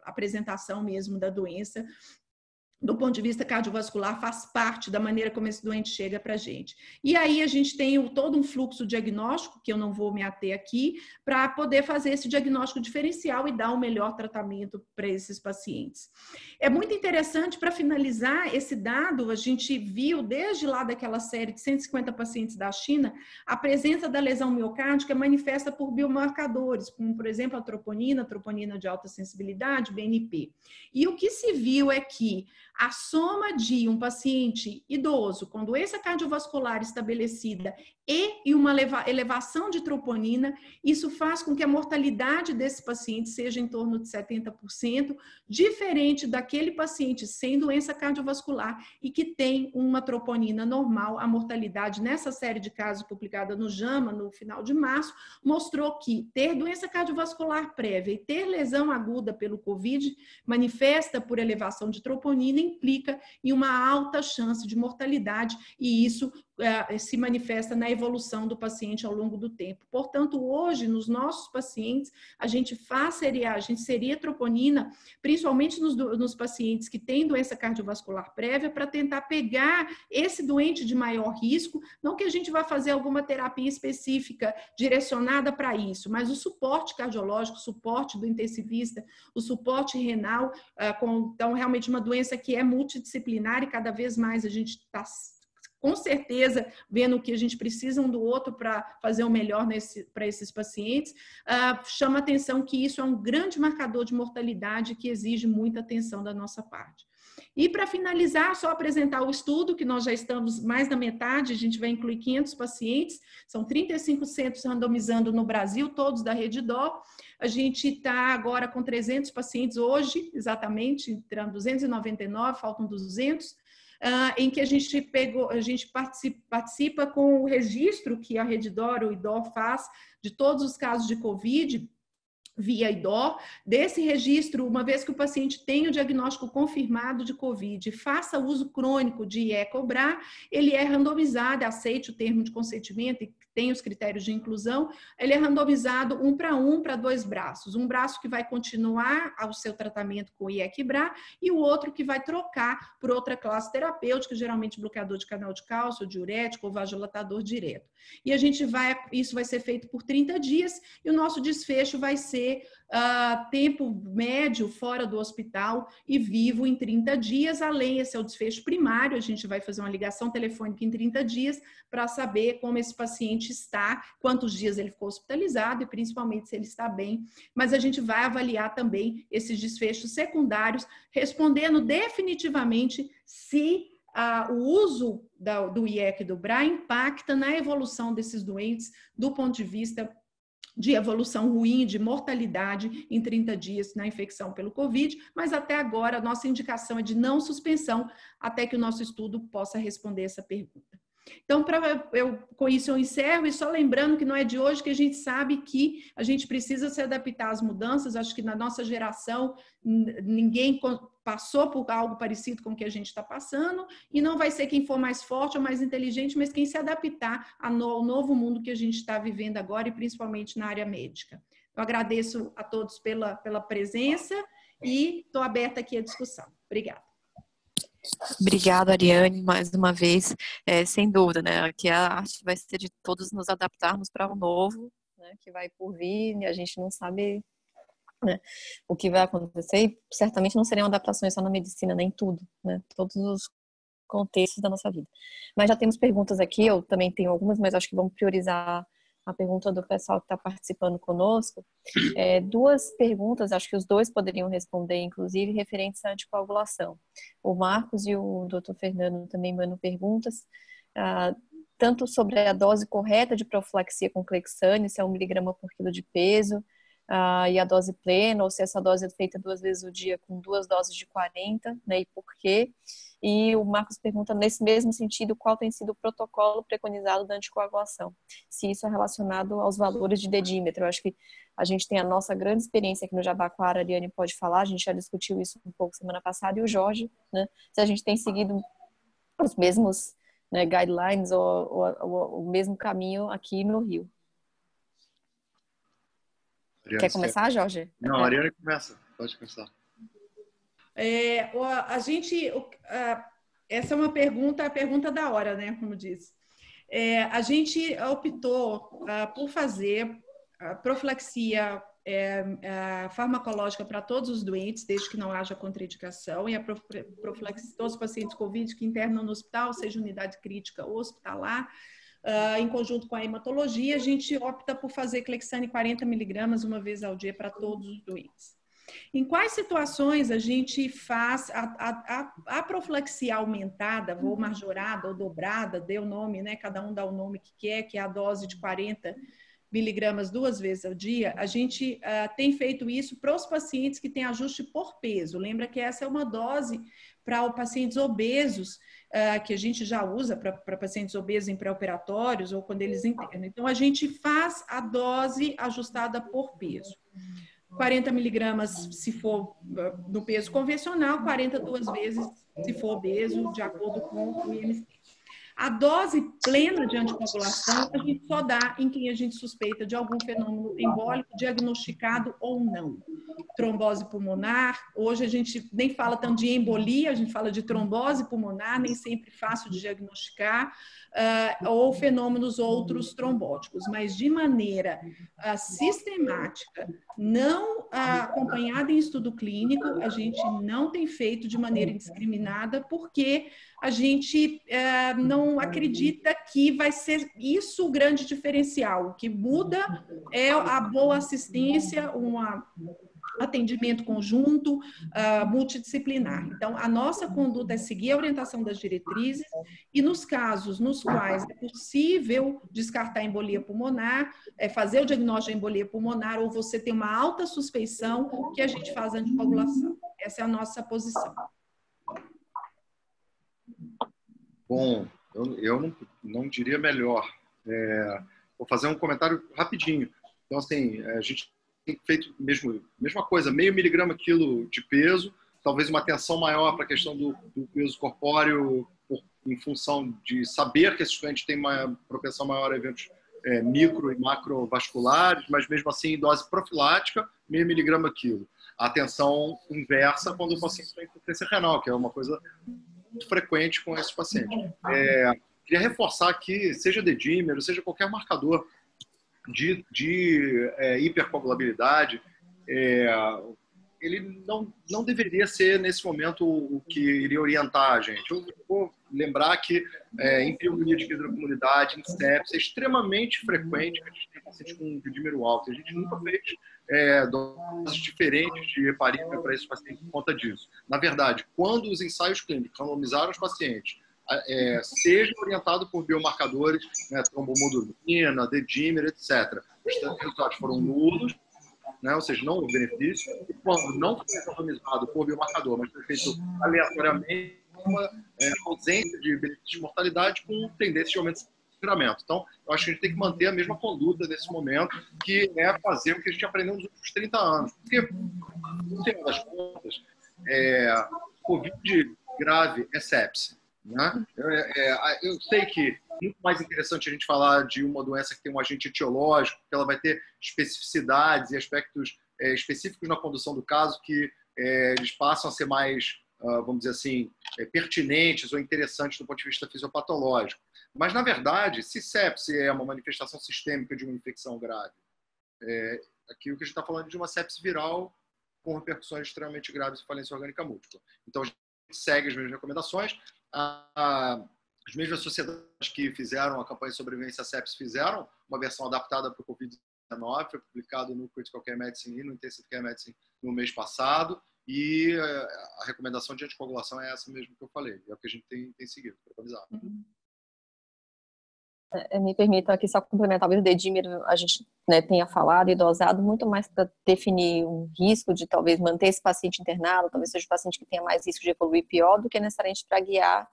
apresentação mesmo da doença. Do ponto de vista cardiovascular, faz parte da maneira como esse doente chega para a gente. E aí a gente tem todo um fluxo diagnóstico, que eu não vou me ater aqui, para poder fazer esse diagnóstico diferencial e dar um melhor tratamento para esses pacientes. É muito interessante, para finalizar esse dado, a gente viu desde lá daquela série de 150 pacientes da China, a presença da lesão miocárdica manifesta por biomarcadores, como, por exemplo, a troponina de alta sensibilidade, BNP. E o que se viu é que a soma de um paciente idoso com doença cardiovascular estabelecida e uma elevação de troponina, isso faz com que a mortalidade desse paciente seja em torno de 70%, diferente daquele paciente sem doença cardiovascular e que tem uma troponina normal. A mortalidade nessa série de casos publicada no JAMA, no final de março, mostrou que ter doença cardiovascular prévia e ter lesão aguda pelo COVID manifesta por elevação de troponina, implica em uma alta chance de mortalidade, e isso se manifesta na evolução do paciente ao longo do tempo. Portanto, hoje, nos nossos pacientes, a gente seria troponina, principalmente nos pacientes que têm doença cardiovascular prévia, para tentar pegar esse doente de maior risco, não que a gente vá fazer alguma terapia específica direcionada para isso, mas o suporte cardiológico, o suporte do intensivista, o suporte renal, então, realmente uma doença que é multidisciplinar e cada vez mais a gente está com certeza vendo que a gente precisa um do outro para fazer o melhor para esses pacientes, chama atenção que isso é um grande marcador de mortalidade que exige muita atenção da nossa parte. E para finalizar, só apresentar o estudo, que nós já estamos mais da metade, a gente vai incluir 500 pacientes, são 35 centros randomizando no Brasil, todos da Rede DO. A gente está agora com 300 pacientes hoje, exatamente, entrando 299, faltam 200. Em que a gente participa com o registro que a Rede DO, o IDO, faz de todos os casos de COVID, via IDOR, desse registro, uma vez que o paciente tem o diagnóstico confirmado de COVID, faça uso crônico de IE-COBRA, ele é randomizado, aceite o termo de consentimento e tem os critérios de inclusão, ele é randomizado 1 para 2 braços. Um braço que vai continuar o seu tratamento com IE-QBRA e o outro que vai trocar por outra classe terapêutica, geralmente bloqueador de canal de cálcio, diurético ou vasodilatador direto. E isso vai ser feito por 30 dias e o nosso desfecho vai ser tempo médio fora do hospital e vivo em 30 dias, além, esse é o desfecho primário, a gente vai fazer uma ligação telefônica em 30 dias para saber como esse paciente está, quantos dias ele ficou hospitalizado e principalmente se ele está bem, mas a gente vai avaliar também esses desfechos secundários, respondendo definitivamente se o uso do IEC e do BRA impacta na evolução desses doentes do ponto de vista de evolução ruim, de mortalidade em 30 dias na infecção pelo COVID, mas até agora a nossa indicação é de não suspensão até que o nosso estudo possa responder essa pergunta. Então, com isso eu encerro, e só lembrando que não é de hoje que a gente sabe que a gente precisa se adaptar às mudanças. Acho que na nossa geração ninguém passou por algo parecido com o que a gente está passando, e não vai ser quem for mais forte ou mais inteligente, mas quem se adaptar ao novo mundo que a gente está vivendo agora, e principalmente na área médica. Eu agradeço a todos pela presença e estou aberta aqui à discussão. Obrigada. Obrigada, Ariane, mais uma vez. Sem dúvida, né? Que a arte vai ser de todos nos adaptarmos para o novo, né, que vai por vir, e a gente não sabe, né, o que vai acontecer, e certamente não seriam adaptações só na medicina, nem tudo, né? Todos os contextos da nossa vida. Mas já temos perguntas aqui, eu também tenho algumas, mas acho que vamos priorizar a pergunta do pessoal que está participando conosco. Duas perguntas, acho que os dois poderiam responder, inclusive, referentes à anticoagulação. O Marcos e o Dr. Fernando também mandam perguntas, tanto sobre a dose correta de profilaxia com Clexane, se é 1 miligrama por quilo de peso, e a dose plena, ou se essa dose é feita 2 vezes ao dia com 2 doses de 40, né, e por quê? E o Marcos pergunta, nesse mesmo sentido, qual tem sido o protocolo preconizado da anticoagulação? Se isso é relacionado aos valores de dedímetro. Eu acho que a gente tem a nossa grande experiência aqui no Jabaquara, a Ariane pode falar, a gente já discutiu isso um pouco semana passada, e o Jorge, né, se a gente tem seguido os mesmos, né, guidelines ou o mesmo caminho aqui no Rio. Ariane, quer começar, Jorge? Não, a Ariane começa. Pode começar. Essa é uma pergunta, a pergunta da hora, né? Como diz. A gente optou por fazer profilaxia farmacológica para todos os doentes, desde que não haja contraindicação, e a profilaxia todos os pacientes COVID que internam no hospital, seja unidade crítica ou hospitalar, em conjunto com a hematologia, a gente opta por fazer Clexane 40 miligramas uma vez ao dia para todos os doentes. Em quais situações a gente faz a profilaxia aumentada, ou majorada, ou dobrada, dê o nome, né? Cada um dá o nome que quer, que é a dose de 40 miligramas 2 vezes ao dia, a gente tem feito isso para os pacientes que têm ajuste por peso. Lembra que essa é uma dose para os pacientes obesos, que a gente já usa para pacientes obesos em pré-operatórios ou quando eles internam. Então, a gente faz a dose ajustada por peso. 40 miligramas se for no peso convencional, 42 vezes se for obeso, de acordo com o IMC. A dose plena de anticoagulação a gente só dá em quem a gente suspeita de algum fenômeno embólico diagnosticado ou não. Trombose pulmonar, hoje a gente nem fala tanto de embolia, a gente fala de trombose pulmonar, nem sempre fácil de diagnosticar, ou fenômenos outros trombóticos, mas de maneira sistemática, não acompanhada em estudo clínico, a gente não tem feito de maneira indiscriminada, porque a gente não acredita que vai ser isso o grande diferencial. O que muda é a boa assistência, atendimento conjunto, multidisciplinar. Então, a nossa conduta é seguir a orientação das diretrizes e nos casos nos quais é possível descartar a embolia pulmonar, fazer o diagnóstico de embolia pulmonar ou você tem uma alta suspeição, que a gente faz a anticoagulação. Essa é a nossa posição. Bom, eu não diria melhor. Vou fazer um comentário rapidinho. Então, assim, a gente feito mesma coisa, meio miligrama quilo de peso, talvez uma atenção maior para a questão do peso corpóreo, em função de saber que esses doentes têm uma propensão maior a eventos micro e macrovasculares, mas mesmo assim em dose profilática, meio miligrama quilo. A atenção inversa quando o paciente tem insuficiência renal, que é uma coisa muito frequente com esses pacientes. Queria reforçar aqui, seja dedímero, seja qualquer marcador de hipercoagulabilidade, ele não deveria ser, nesse momento, o que iria orientar a gente. Eu vou lembrar que em pneumonia de hidrocomunidade, em sepsis, é extremamente frequente que a gente tenha pacientes com dedímero alto. A gente nunca fez doses diferentes de heparina para esses pacientes por conta disso. Na verdade, quando os ensaios clínicos randomizaram os pacientes, seja orientado por biomarcadores, trombomodulina, dedímero, etc. Os resultados foram nulos, ou seja, não houve benefício, e quando não foi randomizado por biomarcador, mas foi feito aleatoriamente, uma ausência de benefício de mortalidade com tendência de aumento de sangramento. Então, eu acho que a gente tem que manter a mesma conduta nesse momento, que é fazer o que a gente aprendeu nos últimos 30 anos. Porque, no final das contas, Covid grave é sepse. Né? Eu sei que é muito mais interessante a gente falar de uma doença que tem um agente etiológico, que ela vai ter especificidades e aspectos específicos na condução do caso que eles passam a ser mais, vamos dizer assim, pertinentes ou interessantes do ponto de vista fisiopatológico. Mas, na verdade, se sepse é uma manifestação sistêmica de uma infecção grave, aqui o que a gente está falando é de uma sepse viral com repercussões extremamente graves e falência orgânica múltipla. Então, a gente segue as mesmas recomendações. As mesmas sociedades que fizeram a campanha de sobrevivência à sepsis fizeram uma versão adaptada para o Covid-19, foi publicado no Critical Care Medicine e no Intensive Care Medicine no mês passado, e a recomendação de anticoagulação é essa mesmo que eu falei, é o que a gente tem seguido, preconizado. Me permitam aqui só complementar, talvez o dedímero a gente tenha falado e dosado muito mais para definir um risco de talvez manter esse paciente internado, talvez seja o paciente que tenha mais risco de evoluir pior do que necessariamente para guiar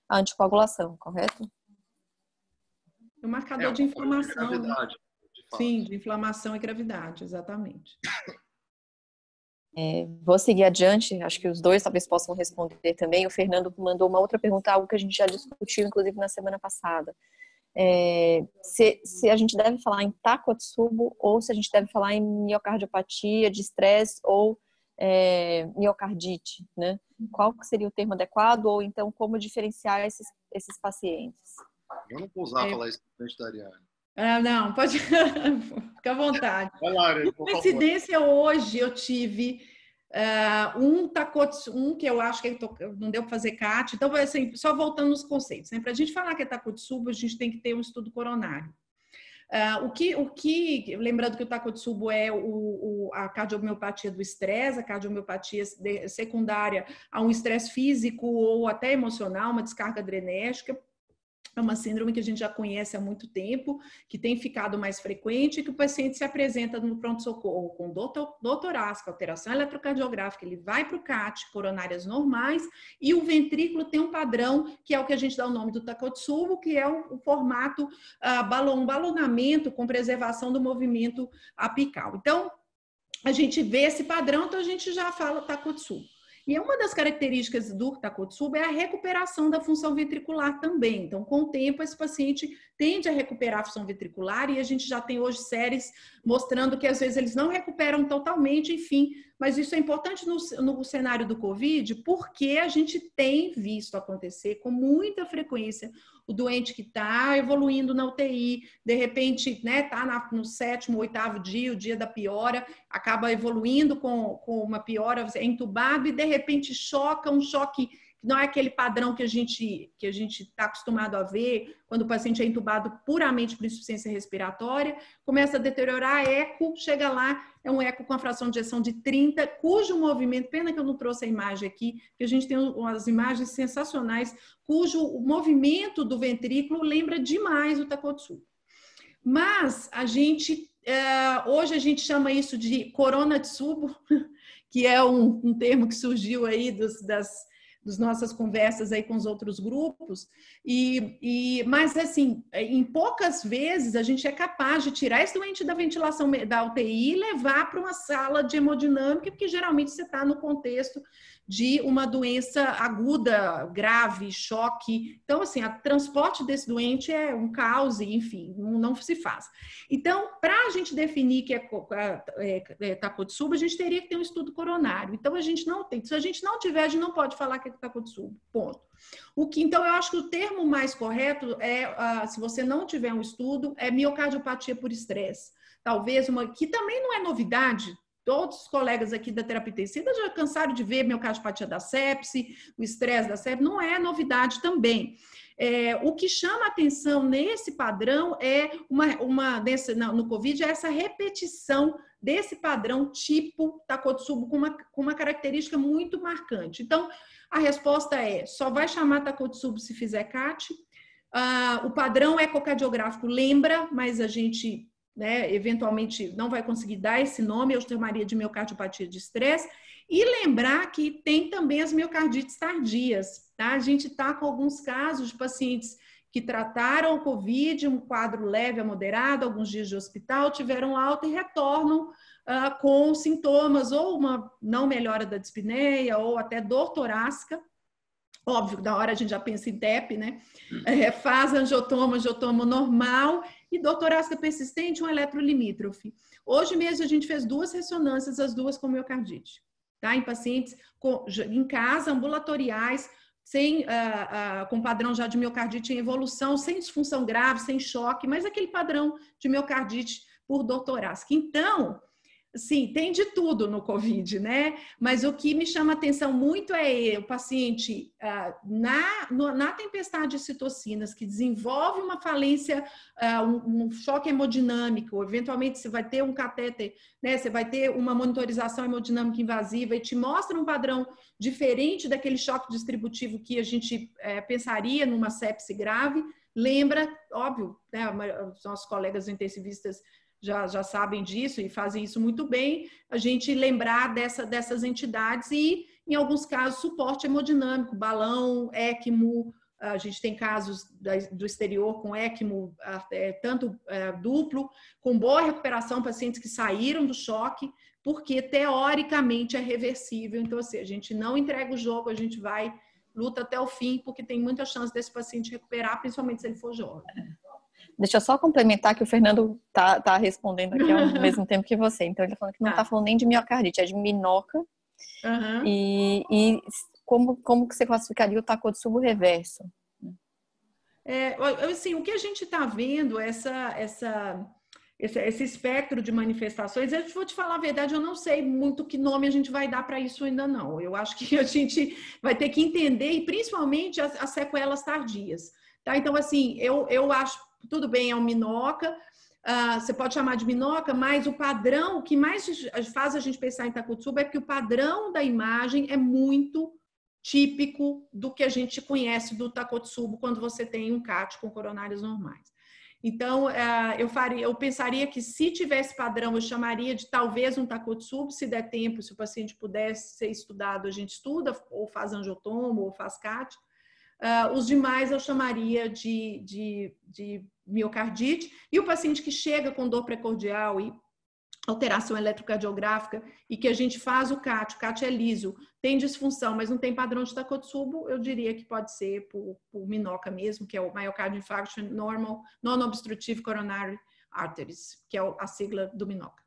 a anticoagulação, correto? O marcador de inflamação. De gravidade, sim, de inflamação e gravidade, exatamente. Vou seguir adiante, acho que os dois talvez possam responder também. O Fernando mandou uma outra pergunta, algo que a gente já discutiu, inclusive, na semana passada. Se a gente deve falar em Takotsubo ou se a gente deve falar em miocardiopatia de estresse ou miocardite, né? Qual seria o termo adequado ou então como diferenciar esses pacientes? Eu não vou usar falar isso frente da Ariane. Não, pode fica à vontade. Vai lá, Ariane, por favor. Coincidência, hoje eu tive um que eu acho que não deu para fazer CAT, então assim, só voltando nos conceitos, né? Para a gente falar que é Takotsubo, a gente tem que ter um estudo coronário. Lembrando que o Takotsubo é a cardiomiopatia do estresse, a cardiomiopatia secundária a um estresse físico ou até emocional, uma descarga adrenérgica. É uma síndrome que a gente já conhece há muito tempo, que tem ficado mais frequente, que o paciente se apresenta no pronto-socorro com dor torácica, alteração eletrocardiográfica, ele vai para o CAT, coronárias normais, e o ventrículo tem um padrão, que é o que a gente dá o nome do Takotsubo, que é o formato um balonamento com preservação do movimento apical. Então, a gente vê esse padrão, então a gente já fala Takotsubo. E uma das características do Takotsubo é a recuperação da função ventricular também. Então, com o tempo, esse paciente tende a recuperar a função ventricular e a gente já tem hoje séries mostrando que às vezes eles não recuperam totalmente, enfim. Mas isso é importante no cenário do Covid, porque a gente tem visto acontecer com muita frequência o doente que está evoluindo na UTI, de repente, está no 7º, 8º dia, o dia da piora, acaba evoluindo com uma piora, é entubado e de repente um choque que não é aquele padrão que a gente está acostumado a ver quando o paciente é entubado puramente por insuficiência respiratória, começa a deteriorar, eco, chega lá, é um eco com a fração de ejeção de 30, cujo movimento, pena que eu não trouxe a imagem aqui, que a gente tem umas imagens sensacionais, cujo movimento do ventrículo lembra demais o Takotsubo. Mas a gente, hoje a gente chama isso de Coronatsubo, que é um termo que surgiu aí das nossas conversas aí com os outros grupos, mas assim, em poucas vezes a gente é capaz de tirar esse doente da ventilação da UTI e levar para uma sala de hemodinâmica, porque geralmente você está no contexto de uma doença aguda, grave, choque. Então, assim, o transporte desse doente é um caos, e, enfim, não se faz. Então, para a gente definir que é Takotsubo, a gente teria que ter um estudo coronário. Então, a gente não tem. Se a gente não tiver, a gente não pode falar que é Takotsubo. Ponto. Então, eu acho que o termo mais correto é, se você não tiver um estudo, é miocardiopatia por estresse. Talvez que também não é novidade. Todos os colegas aqui da terapia intensiva já cansaram de ver miocardiopatia da sepse, o estresse da sepse, não é novidade também. O que chama atenção nesse padrão é no COVID, é essa repetição desse padrão tipo Takotsubo com uma característica muito marcante. Então, a resposta só vai chamar Takotsubo se fizer CAT. O padrão ecocardiográfico lembra, mas a gente eventualmente não vai conseguir dar esse nome, eu chamaria de miocardiopatia de estresse, e lembrar que tem também as miocardites tardias, tá? A gente está com alguns casos de pacientes que trataram o COVID, um quadro leve a moderado, alguns dias de hospital, tiveram alta e retornam com sintomas, ou uma não melhora da dispneia, ou até dor torácica. Óbvio, da hora a gente já pensa em TEP, né? Faz angiotomo normal e dor torácica persistente, um eletrolimítrofe. Hoje mesmo a gente fez 2 ressonâncias, as 2 com miocardite, tá? Em pacientes em casa, ambulatoriais, com padrão já de miocardite em evolução, sem disfunção grave, sem choque, mas aquele padrão de miocardite por dor torácica. Então, sim, tem de tudo no COVID, né? Mas o que me chama atenção muito é o paciente na tempestade de citocinas, que desenvolve uma falência, um choque hemodinâmico, eventualmente você vai ter um catéter, né? Você vai ter uma monitorização hemodinâmica invasiva e te mostra um padrão diferente daquele choque distributivo que a gente pensaria numa sepse grave. Lembra, óbvio, né? Os nossos colegas intensivistas já sabem disso e fazem isso muito bem, a gente lembrar dessas entidades e, em alguns casos, suporte hemodinâmico, balão, ECMO, a gente tem casos do exterior com ECMO, tanto duplo, com boa recuperação, pacientes que saíram do choque, porque teoricamente é reversível. Então, assim, a gente não entrega o jogo, a gente luta até o fim, porque tem muita chance desse paciente recuperar, principalmente se ele for jovem. Deixa eu só complementar que o Fernando tá respondendo aqui ao mesmo tempo que você. Então, ele está falando que não está falando nem de miocardite, é de minoca. Uhum. E como que você classificaria o Takotsubo reverso? Assim, o que a gente está vendo, esse espectro de manifestações, eu vou te falar a verdade, eu não sei muito que nome a gente vai dar para isso ainda não. Eu acho que a gente vai ter que entender, e principalmente as sequelas tardias. Tá? Então, assim, eu acho, tudo bem, é um minoca, você pode chamar de minoca, mas o padrão, o que mais faz a gente pensar em Takotsubo é que o padrão da imagem é muito típico do que a gente conhece do Takotsubo quando você tem um CAT com coronários normais. Então, eu pensaria que se tivesse padrão, eu chamaria de talvez um Takotsubo, se der tempo, se o paciente pudesse ser estudado, a gente estuda, ou faz angiotomo, ou faz CAT. Os demais eu chamaria de miocardite, e o paciente que chega com dor precordial e alteração eletrocardiográfica e que a gente faz o CAT é liso, tem disfunção, mas não tem padrão de Takotsubo, eu diria que pode ser por minoca mesmo, que é o Myocardial Infarction Normal Non-Obstructive Coronary Arteries, que é a sigla do minoca.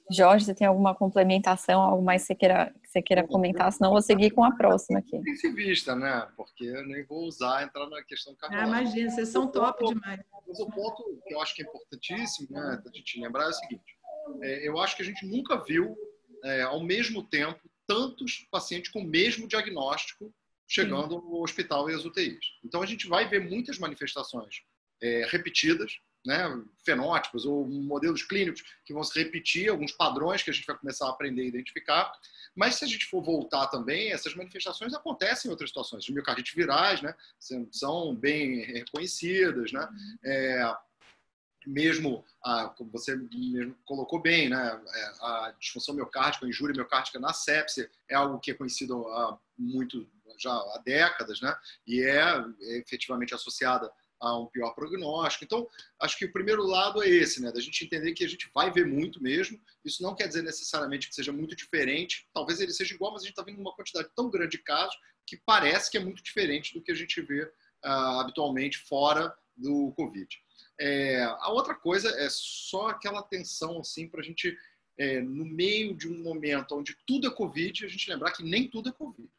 Jorge, você tem alguma complementação, algo mais que você queira comentar? Senão eu vou seguir com a próxima aqui. Intensivista, né? Porque eu nem vou entrar na questão cardiológica. Imagina, vocês são top demais. Mas o ponto que eu acho que é importantíssimo, né, da gente lembrar é o seguinte: eu acho que a gente nunca viu, ao mesmo tempo, tantos pacientes com o mesmo diagnóstico chegando no hospital e as UTIs. Então, a gente vai ver muitas manifestações repetidas, né, fenótipos ou modelos clínicos que vão se repetir, alguns padrões que a gente vai começar a aprender a identificar. Mas se a gente for voltar também, essas manifestações acontecem em outras situações. As miocardites virais, né, são bem reconhecidas, né? mesmo, como você mesmo colocou bem, né, a disfunção miocárdica, a injúria miocárdica na sepse é algo que é conhecido já há décadas, né, e é efetivamente associada a um pior prognóstico. Então, acho que o primeiro lado é esse, né, da gente entender que a gente vai ver muito mesmo. Isso não quer dizer necessariamente que seja muito diferente. Talvez ele seja igual, mas a gente está vendo uma quantidade tão grande de casos que parece que é muito diferente do que a gente vê habitualmente fora do Covid. A outra coisa é só aquela atenção assim, para a gente, no meio de um momento onde tudo é Covid, a gente lembrar que nem tudo é Covid.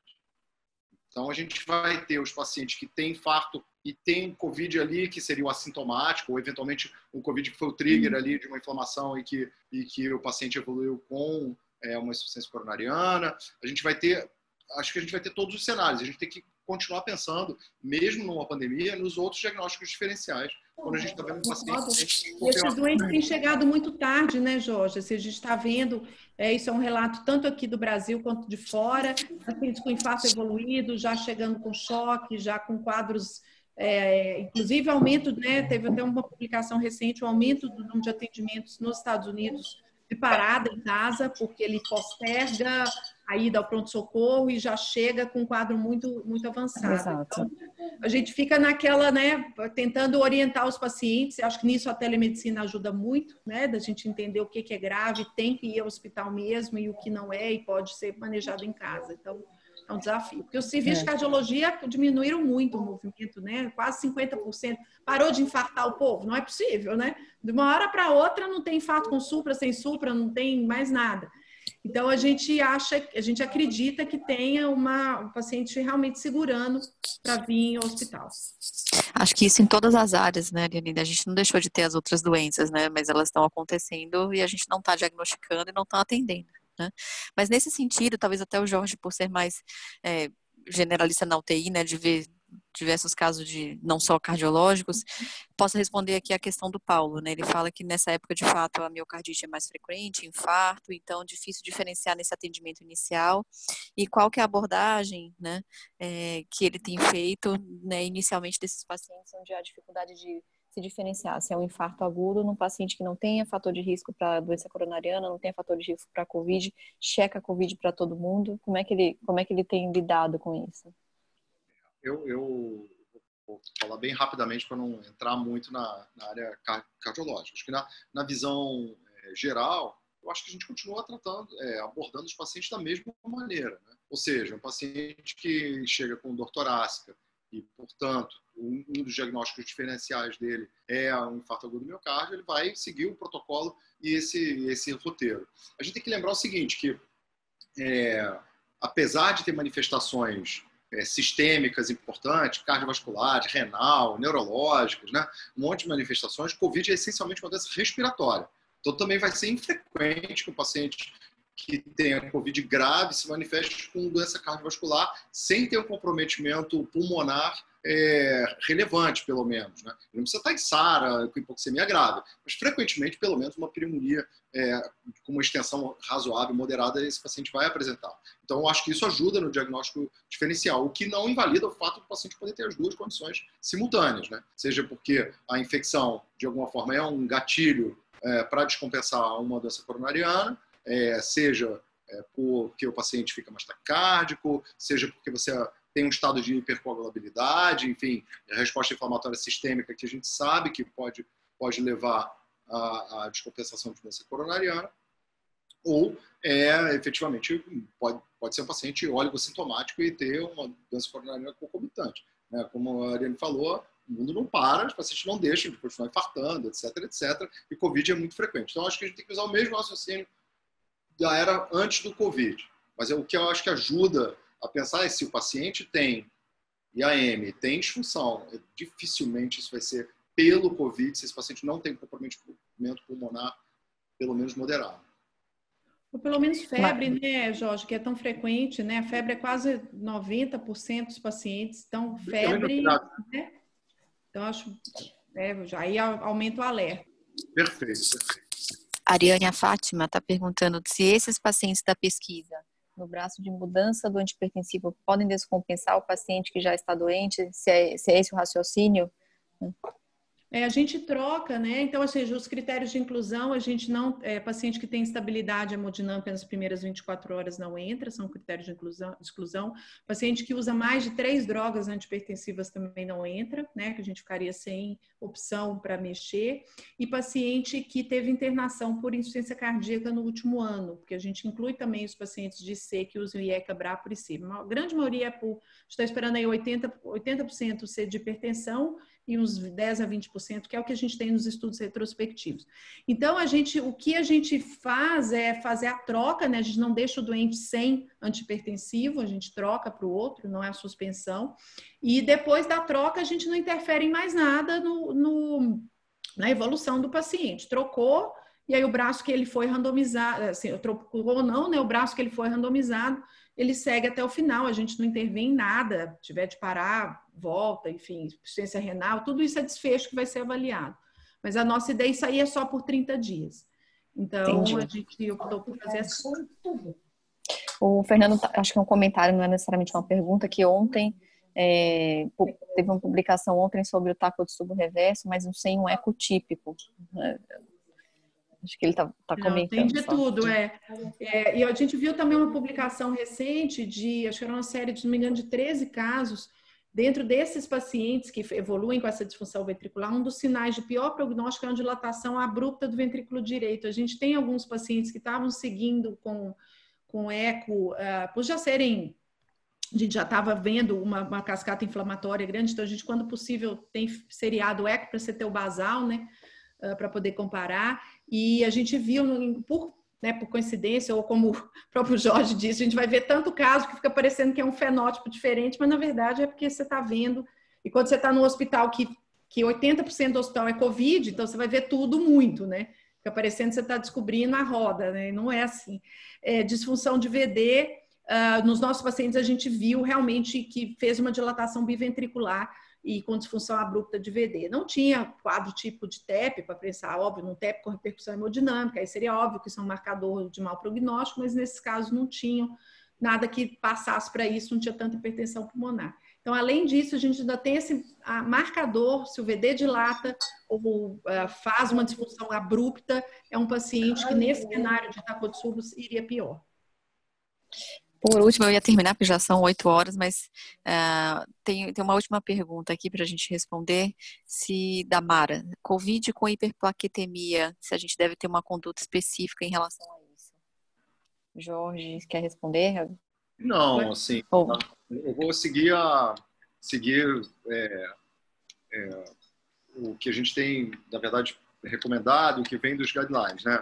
Então, a gente vai ter os pacientes que têm infarto e tem Covid ali, que seria o assintomático, ou eventualmente o Covid que foi o trigger ali de uma inflamação e que o paciente evoluiu com uma insuficiência coronariana. Acho que a gente vai ter todos os cenários. A gente tem que continuar pensando, mesmo numa pandemia, nos outros diagnósticos diferenciais, quando a gente está vendo um paciente... E esses doentes têm chegado muito tarde, né, Jorge? Se a gente está vendo, isso é um relato tanto aqui do Brasil quanto de fora, pacientes com infarto evoluído, já chegando com choque, já com quadros, inclusive aumento, né? Teve até uma publicação recente, o aumento do número de atendimentos nos Estados Unidos de parada em casa, porque ele posterga a ida ao pronto-socorro e já chega com um quadro muito, muito avançado. Exato. Então, a gente fica naquela, né, tentando orientar os pacientes. Eu acho que nisso a telemedicina ajuda muito, né, da gente entender o que é grave, tem que ir ao hospital mesmo e o que não é e pode ser manejado em casa. Então, é um desafio. Porque os serviços de cardiologia diminuíram muito o movimento, né, quase 50%. Parou de infartar o povo? Não é possível, né? De uma hora para outra não tem infarto com supra, sem supra, não tem mais nada. Então, a gente acredita que tenha um paciente realmente segurando para vir ao hospital. Acho que isso em todas as áreas, né, Lianine? A gente não deixou de ter as outras doenças, né? Mas elas estão acontecendo e a gente não está diagnosticando e não está atendendo, né? Mas nesse sentido, talvez até o Jorge, por ser mais generalista na UTI, né, de ver diversos casos de não só cardiológicos, possa responder aqui a questão do Paulo, né? Ele fala que nessa época, de fato, a miocardite é mais frequente, infarto, então difícil diferenciar nesse atendimento inicial. E qual que é a abordagem, né, que ele tem feito, né, inicialmente desses pacientes onde há dificuldade de se diferenciar, se é um infarto agudo num paciente que não tenha fator de risco para doença coronariana, não tenha fator de risco para COVID, checa a COVID para todo mundo, como é que ele tem lidado com isso? Eu vou falar bem rapidamente para não entrar muito na área cardiológica. Acho que na visão geral, eu acho que a gente continua abordando os pacientes da mesma maneira, né? Ou seja, um paciente que chega com dor torácica e, portanto, um dos diagnósticos diferenciais dele é um infarto agudo do miocárdio, ele vai seguir o protocolo e esse roteiro. A gente tem que lembrar o seguinte, que apesar de ter manifestações sistêmicas importantes, cardiovasculares, renal, neurológicas, né? Um monte de manifestações, COVID é essencialmente uma doença respiratória. Então também vai ser infrequente que o paciente que tenha COVID grave se manifeste com doença cardiovascular sem ter um comprometimento pulmonar relevante, pelo menos, né? Não precisa estar em SARA, com hipoxemia grave, mas frequentemente, pelo menos, uma pneumonia com uma extensão razoável, moderada, esse paciente vai apresentar. Então, eu acho que isso ajuda no diagnóstico diferencial, o que não invalida o fato do paciente poder ter as duas condições simultâneas, né? Seja porque a infecção, de alguma forma, é um gatilho para descompensar uma doença coronariana, seja porque o paciente fica mais taquicárdico, seja porque você tem um estado de hipercoagulabilidade, enfim, a resposta inflamatória sistêmica que a gente sabe que pode levar à descompensação de doença coronariana, ou efetivamente pode ser um paciente oligossintomático e ter uma doença coronariana concomitante, né? Como a Ariane falou, o mundo não para, os pacientes não deixam de continuar infartando, etc, etc, e Covid é muito frequente. Então, acho que a gente tem que usar o mesmo raciocínio da era antes do Covid. Mas o que eu acho que ajuda a pensar é se o paciente tem IAM, tem disfunção, dificilmente isso vai ser pelo Covid, se esse paciente não tem comprometimento pulmonar, pelo menos moderado. Ou pelo menos febre, né, Jorge, que é tão frequente, né? A febre é quase 90% dos pacientes, então febre, né? Então acho, aí aumenta o alerta. Perfeito. Ariane, a Fátima está perguntando se esses pacientes da pesquisa no braço de mudança do antihipertensivo podem descompensar o paciente que já está doente, se é esse o raciocínio? A gente troca, né? Então, ou seja, os critérios de inclusão, a gente não... paciente que tem instabilidade hemodinâmica nas primeiras 24 horas não entra, são critérios de exclusão. Paciente que usa mais de 3 drogas antipertensivas também não entra, né? Que a gente ficaria sem opção para mexer. E paciente que teve internação por insuficiência cardíaca no último ano, porque a gente inclui também os pacientes de C que usam IECA, BRAPO e C. A grande maioria é por... Está esperando aí 80% ser de hipertensão, e uns 10 a 20%, que é o que a gente tem nos estudos retrospectivos. Então, o que a gente faz é fazer a troca, né? A gente não deixa o doente sem antihipertensivo, a gente troca para o outro, não é a suspensão. E depois da troca, a gente não interfere em mais nada na evolução do paciente. Trocou, e aí o braço que ele foi randomizado, assim, trocou ou não, né? O braço que ele foi randomizado, ele segue até o final, a gente não intervém em nada, tiver de parar, volta, enfim, insuficiência renal, tudo isso é desfecho que vai ser avaliado. Mas a nossa ideia, isso aí é só por 30 dias. Então, a gente optou por fazer assim. O Fernando, acho que é um comentário, não é necessariamente uma pergunta, que ontem, teve uma publicação ontem sobre o taco de tubo reverso, mas sem um eco típico. Acho que ele está comentando. Tem de tudo, E a gente viu também uma publicação recente acho que era uma série, se não me engano, de 13 casos. Dentro desses pacientes que evoluem com essa disfunção ventricular, um dos sinais de pior prognóstico é a dilatação abrupta do ventrículo direito. A gente tem alguns pacientes que estavam seguindo com eco, por já serem... A gente já estava vendo uma cascata inflamatória grande, então a gente, quando possível, tem seriado eco para você ter o basal, né? Para poder comparar, e a gente viu, por coincidência, ou como o próprio Jorge disse, a gente vai ver tanto caso que fica parecendo que é um fenótipo diferente, mas na verdade é porque você está vendo, e quando você está no hospital que 80% do hospital é Covid, então você vai ver tudo muito, né? Fica parecendo que você está descobrindo a roda, né? Não é assim. Disfunção de VD, nos nossos pacientes a gente viu realmente que fez uma dilatação biventricular e com disfunção abrupta de VD. Não tinha quadro tipo de TEP para pensar, óbvio, num TEP com repercussão hemodinâmica, aí seria óbvio que isso é um marcador de mau prognóstico, mas nesses casos não tinham nada que passasse para isso, não tinha tanta hipertensão pulmonar. Então, além disso, a gente ainda tem esse marcador, se o VD dilata ou faz uma disfunção abrupta, é um paciente que nesse cenário de tacotsubos iria pior. Por último, eu ia terminar, porque já são 8 horas, mas tem uma última pergunta aqui para a gente responder, da Mara. Covid com hiperplaquetemia, se a gente deve ter uma conduta específica em relação a isso. Jorge, quer responder? Não, assim, eu vou seguir o que a gente tem, na verdade, recomendado, o que vem dos guidelines, né?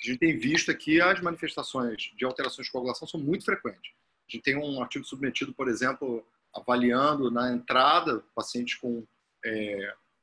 A gente tem visto aqui as manifestações de alterações de coagulação são muito frequentes. A gente tem um artigo submetido, por exemplo, avaliando na entrada pacientes com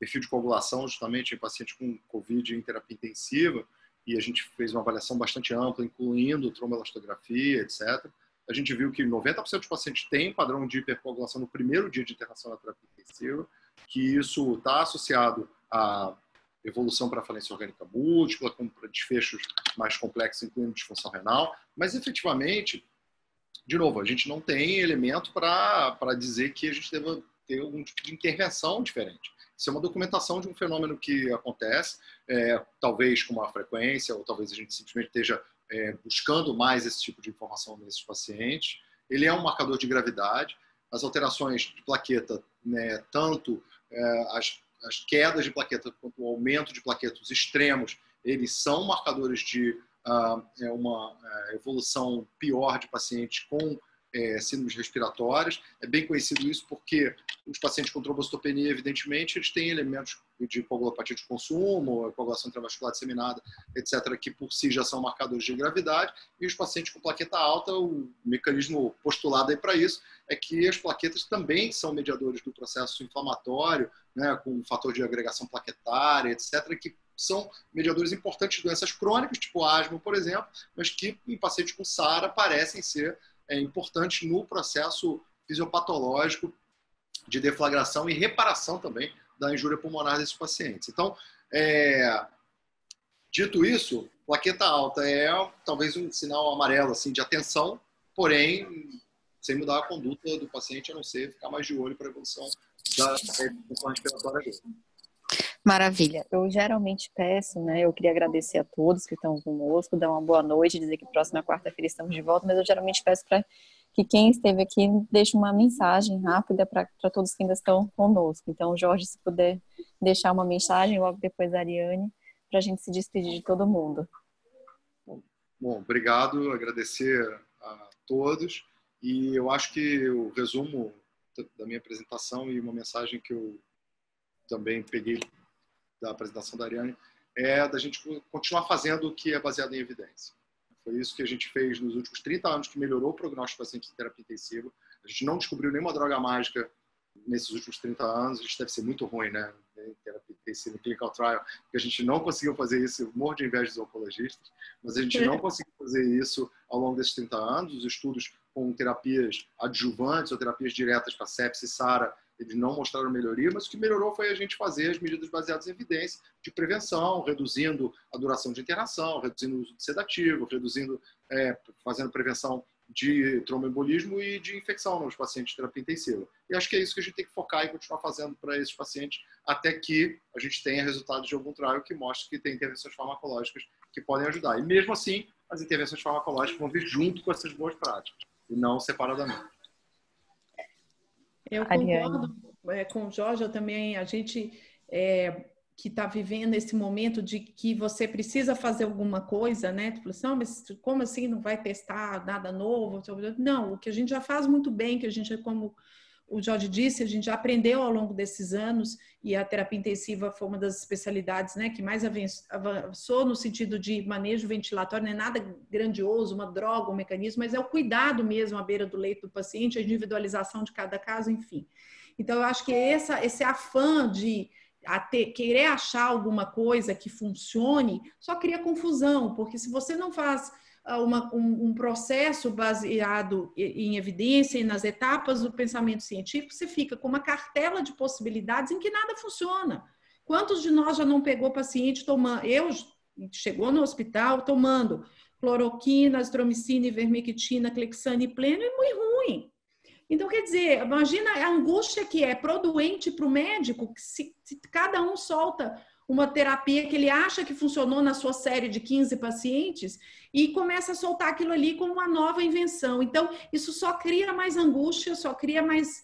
perfil de coagulação, justamente em pacientes com COVID em terapia intensiva, e a gente fez uma avaliação bastante ampla, incluindo tromboelastografia, etc. A gente viu que 90% dos pacientes têm padrão de hipercoagulação no primeiro dia de internação na terapia intensiva, que isso está associado a evolução para falência orgânica múltipla, com desfechos mais complexos, incluindo disfunção renal, mas efetivamente, de novo, a gente não tem elemento para dizer que a gente deva ter algum tipo de intervenção diferente. Isso é uma documentação de um fenômeno que acontece, talvez com uma frequência, ou talvez a gente simplesmente esteja buscando mais esse tipo de informação nesses pacientes. Ele é um marcador de gravidade. As alterações de plaqueta, né, tanto as quedas de plaqueta quanto o aumento de plaquetas extremos, eles são marcadores de uma evolução pior de pacientes com síndromes respiratórias. É bem conhecido isso porque os pacientes com trombocitopenia, evidentemente, eles têm elementos de coagulopatia de consumo, coagulação intravascular disseminada, etc., que por si já são marcadores de gravidade, e os pacientes com plaqueta alta, o mecanismo postulado aí para isso é que as plaquetas também são mediadores do processo inflamatório, né, com um fator de agregação plaquetária, etc., que são mediadores importantes de doenças crônicas, tipo asma, por exemplo, mas que em pacientes com SARA parecem ser importantes no processo fisiopatológico de deflagração e reparação também da injúria pulmonar desses pacientes. Então, dito isso, plaqueta alta é talvez um sinal amarelo assim, de atenção, porém, sem mudar a conduta do paciente, a não ser ficar mais de olho para a evolução da função respiratória dele. Maravilha. Eu geralmente peço, né? Eu queria agradecer a todos que estão conosco, dar uma boa noite, dizer que próxima quarta-feira estamos de volta, mas eu geralmente peço para que quem esteve aqui deixe uma mensagem rápida para todos que ainda estão conosco. Então, Jorge, se puder deixar uma mensagem logo depois da Ariane, para a gente se despedir de todo mundo. Bom, obrigado, agradecer a todos. E eu acho que o resumo da minha apresentação e uma mensagem que eu também peguei da apresentação da Ariane é da gente continuar fazendo o que é baseado em evidência. Foi isso que a gente fez nos últimos 30 anos, que melhorou o prognóstico de pacientes em terapia intensiva. A gente não descobriu nenhuma droga mágica nesses últimos 30 anos. Isso deve ser muito ruim, né? Em terapia intensiva, em clinical trial, porque a gente não conseguiu fazer isso. Eu morro de inveja dos oncologistas, mas a gente não conseguiu fazer isso ao longo desses 30 anos. Os estudos com terapias adjuvantes ou terapias diretas para sepsis e SARA, eles não mostraram melhoria, mas o que melhorou foi a gente fazer as medidas baseadas em evidência de prevenção, reduzindo a duração de internação, reduzindo o uso de sedativo, fazendo prevenção de tromboembolismo e de infecção nos pacientes de terapia intensiva. E acho que é isso que a gente tem que focar e continuar fazendo para esses pacientes até que a gente tenha resultados de algum trial que mostre que tem intervenções farmacológicas que podem ajudar. E mesmo assim, as intervenções farmacológicas vão vir junto com essas boas práticas e não separadamente. Eu concordo com o Jorge, eu também, a gente que está vivendo esse momento de que você precisa fazer alguma coisa, né? Tu falou assim, mas como assim não vai testar nada novo? Não, o que a gente já faz muito bem, que a gente, como o Jorge disse, a gente já aprendeu ao longo desses anos, e a terapia intensiva foi uma das especialidades, né, que mais avançou no sentido de manejo ventilatório, não é nada grandioso, uma droga, um mecanismo, mas é o cuidado mesmo à beira do leito do paciente, a individualização de cada caso, enfim. Então, eu acho que esse afã de querer achar alguma coisa que funcione, só cria confusão, porque se você não faz um processo baseado em evidência e nas etapas do pensamento científico, você fica com uma cartela de possibilidades em que nada funciona. Quantos de nós já não pegou paciente tomando? Chegou no hospital tomando cloroquina, azitromicina, ivermectina, clexane pleno, é muito ruim. Então, quer dizer, imagina a angústia que é pro doente, para o médico, que se cada um solta uma terapia que ele acha que funcionou na sua série de 15 pacientes e começa a soltar aquilo ali como uma nova invenção. Então, isso só cria mais angústia, só cria mais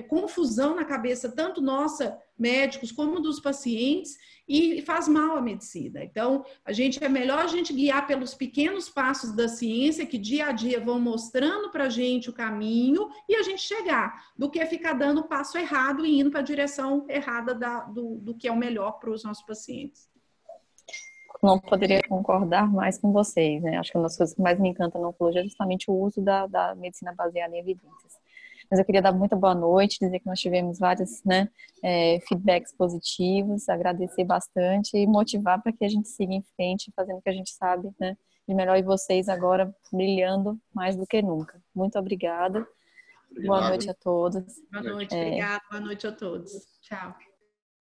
confusão na cabeça, tanto nossa, médicos, como dos pacientes, e faz mal à medicina. Então, é melhor a gente guiar pelos pequenos passos da ciência que dia a dia vão mostrando para a gente o caminho e a gente chegar, do que ficar dando o passo errado e indo para a direção errada do que é o melhor para os nossos pacientes. Não poderia concordar mais com vocês, né? Acho que uma das coisas que mais me encanta na oncologia é justamente o uso da medicina baseada em evidências. Mas eu queria dar muita boa noite, dizer que nós tivemos vários, né, feedbacks positivos, agradecer bastante e motivar para que a gente siga em frente, fazendo o que a gente sabe, né, de melhor, e vocês agora brilhando mais do que nunca. Muito obrigada. Boa noite a todos. Boa noite, obrigada. Boa noite a todos. Tchau.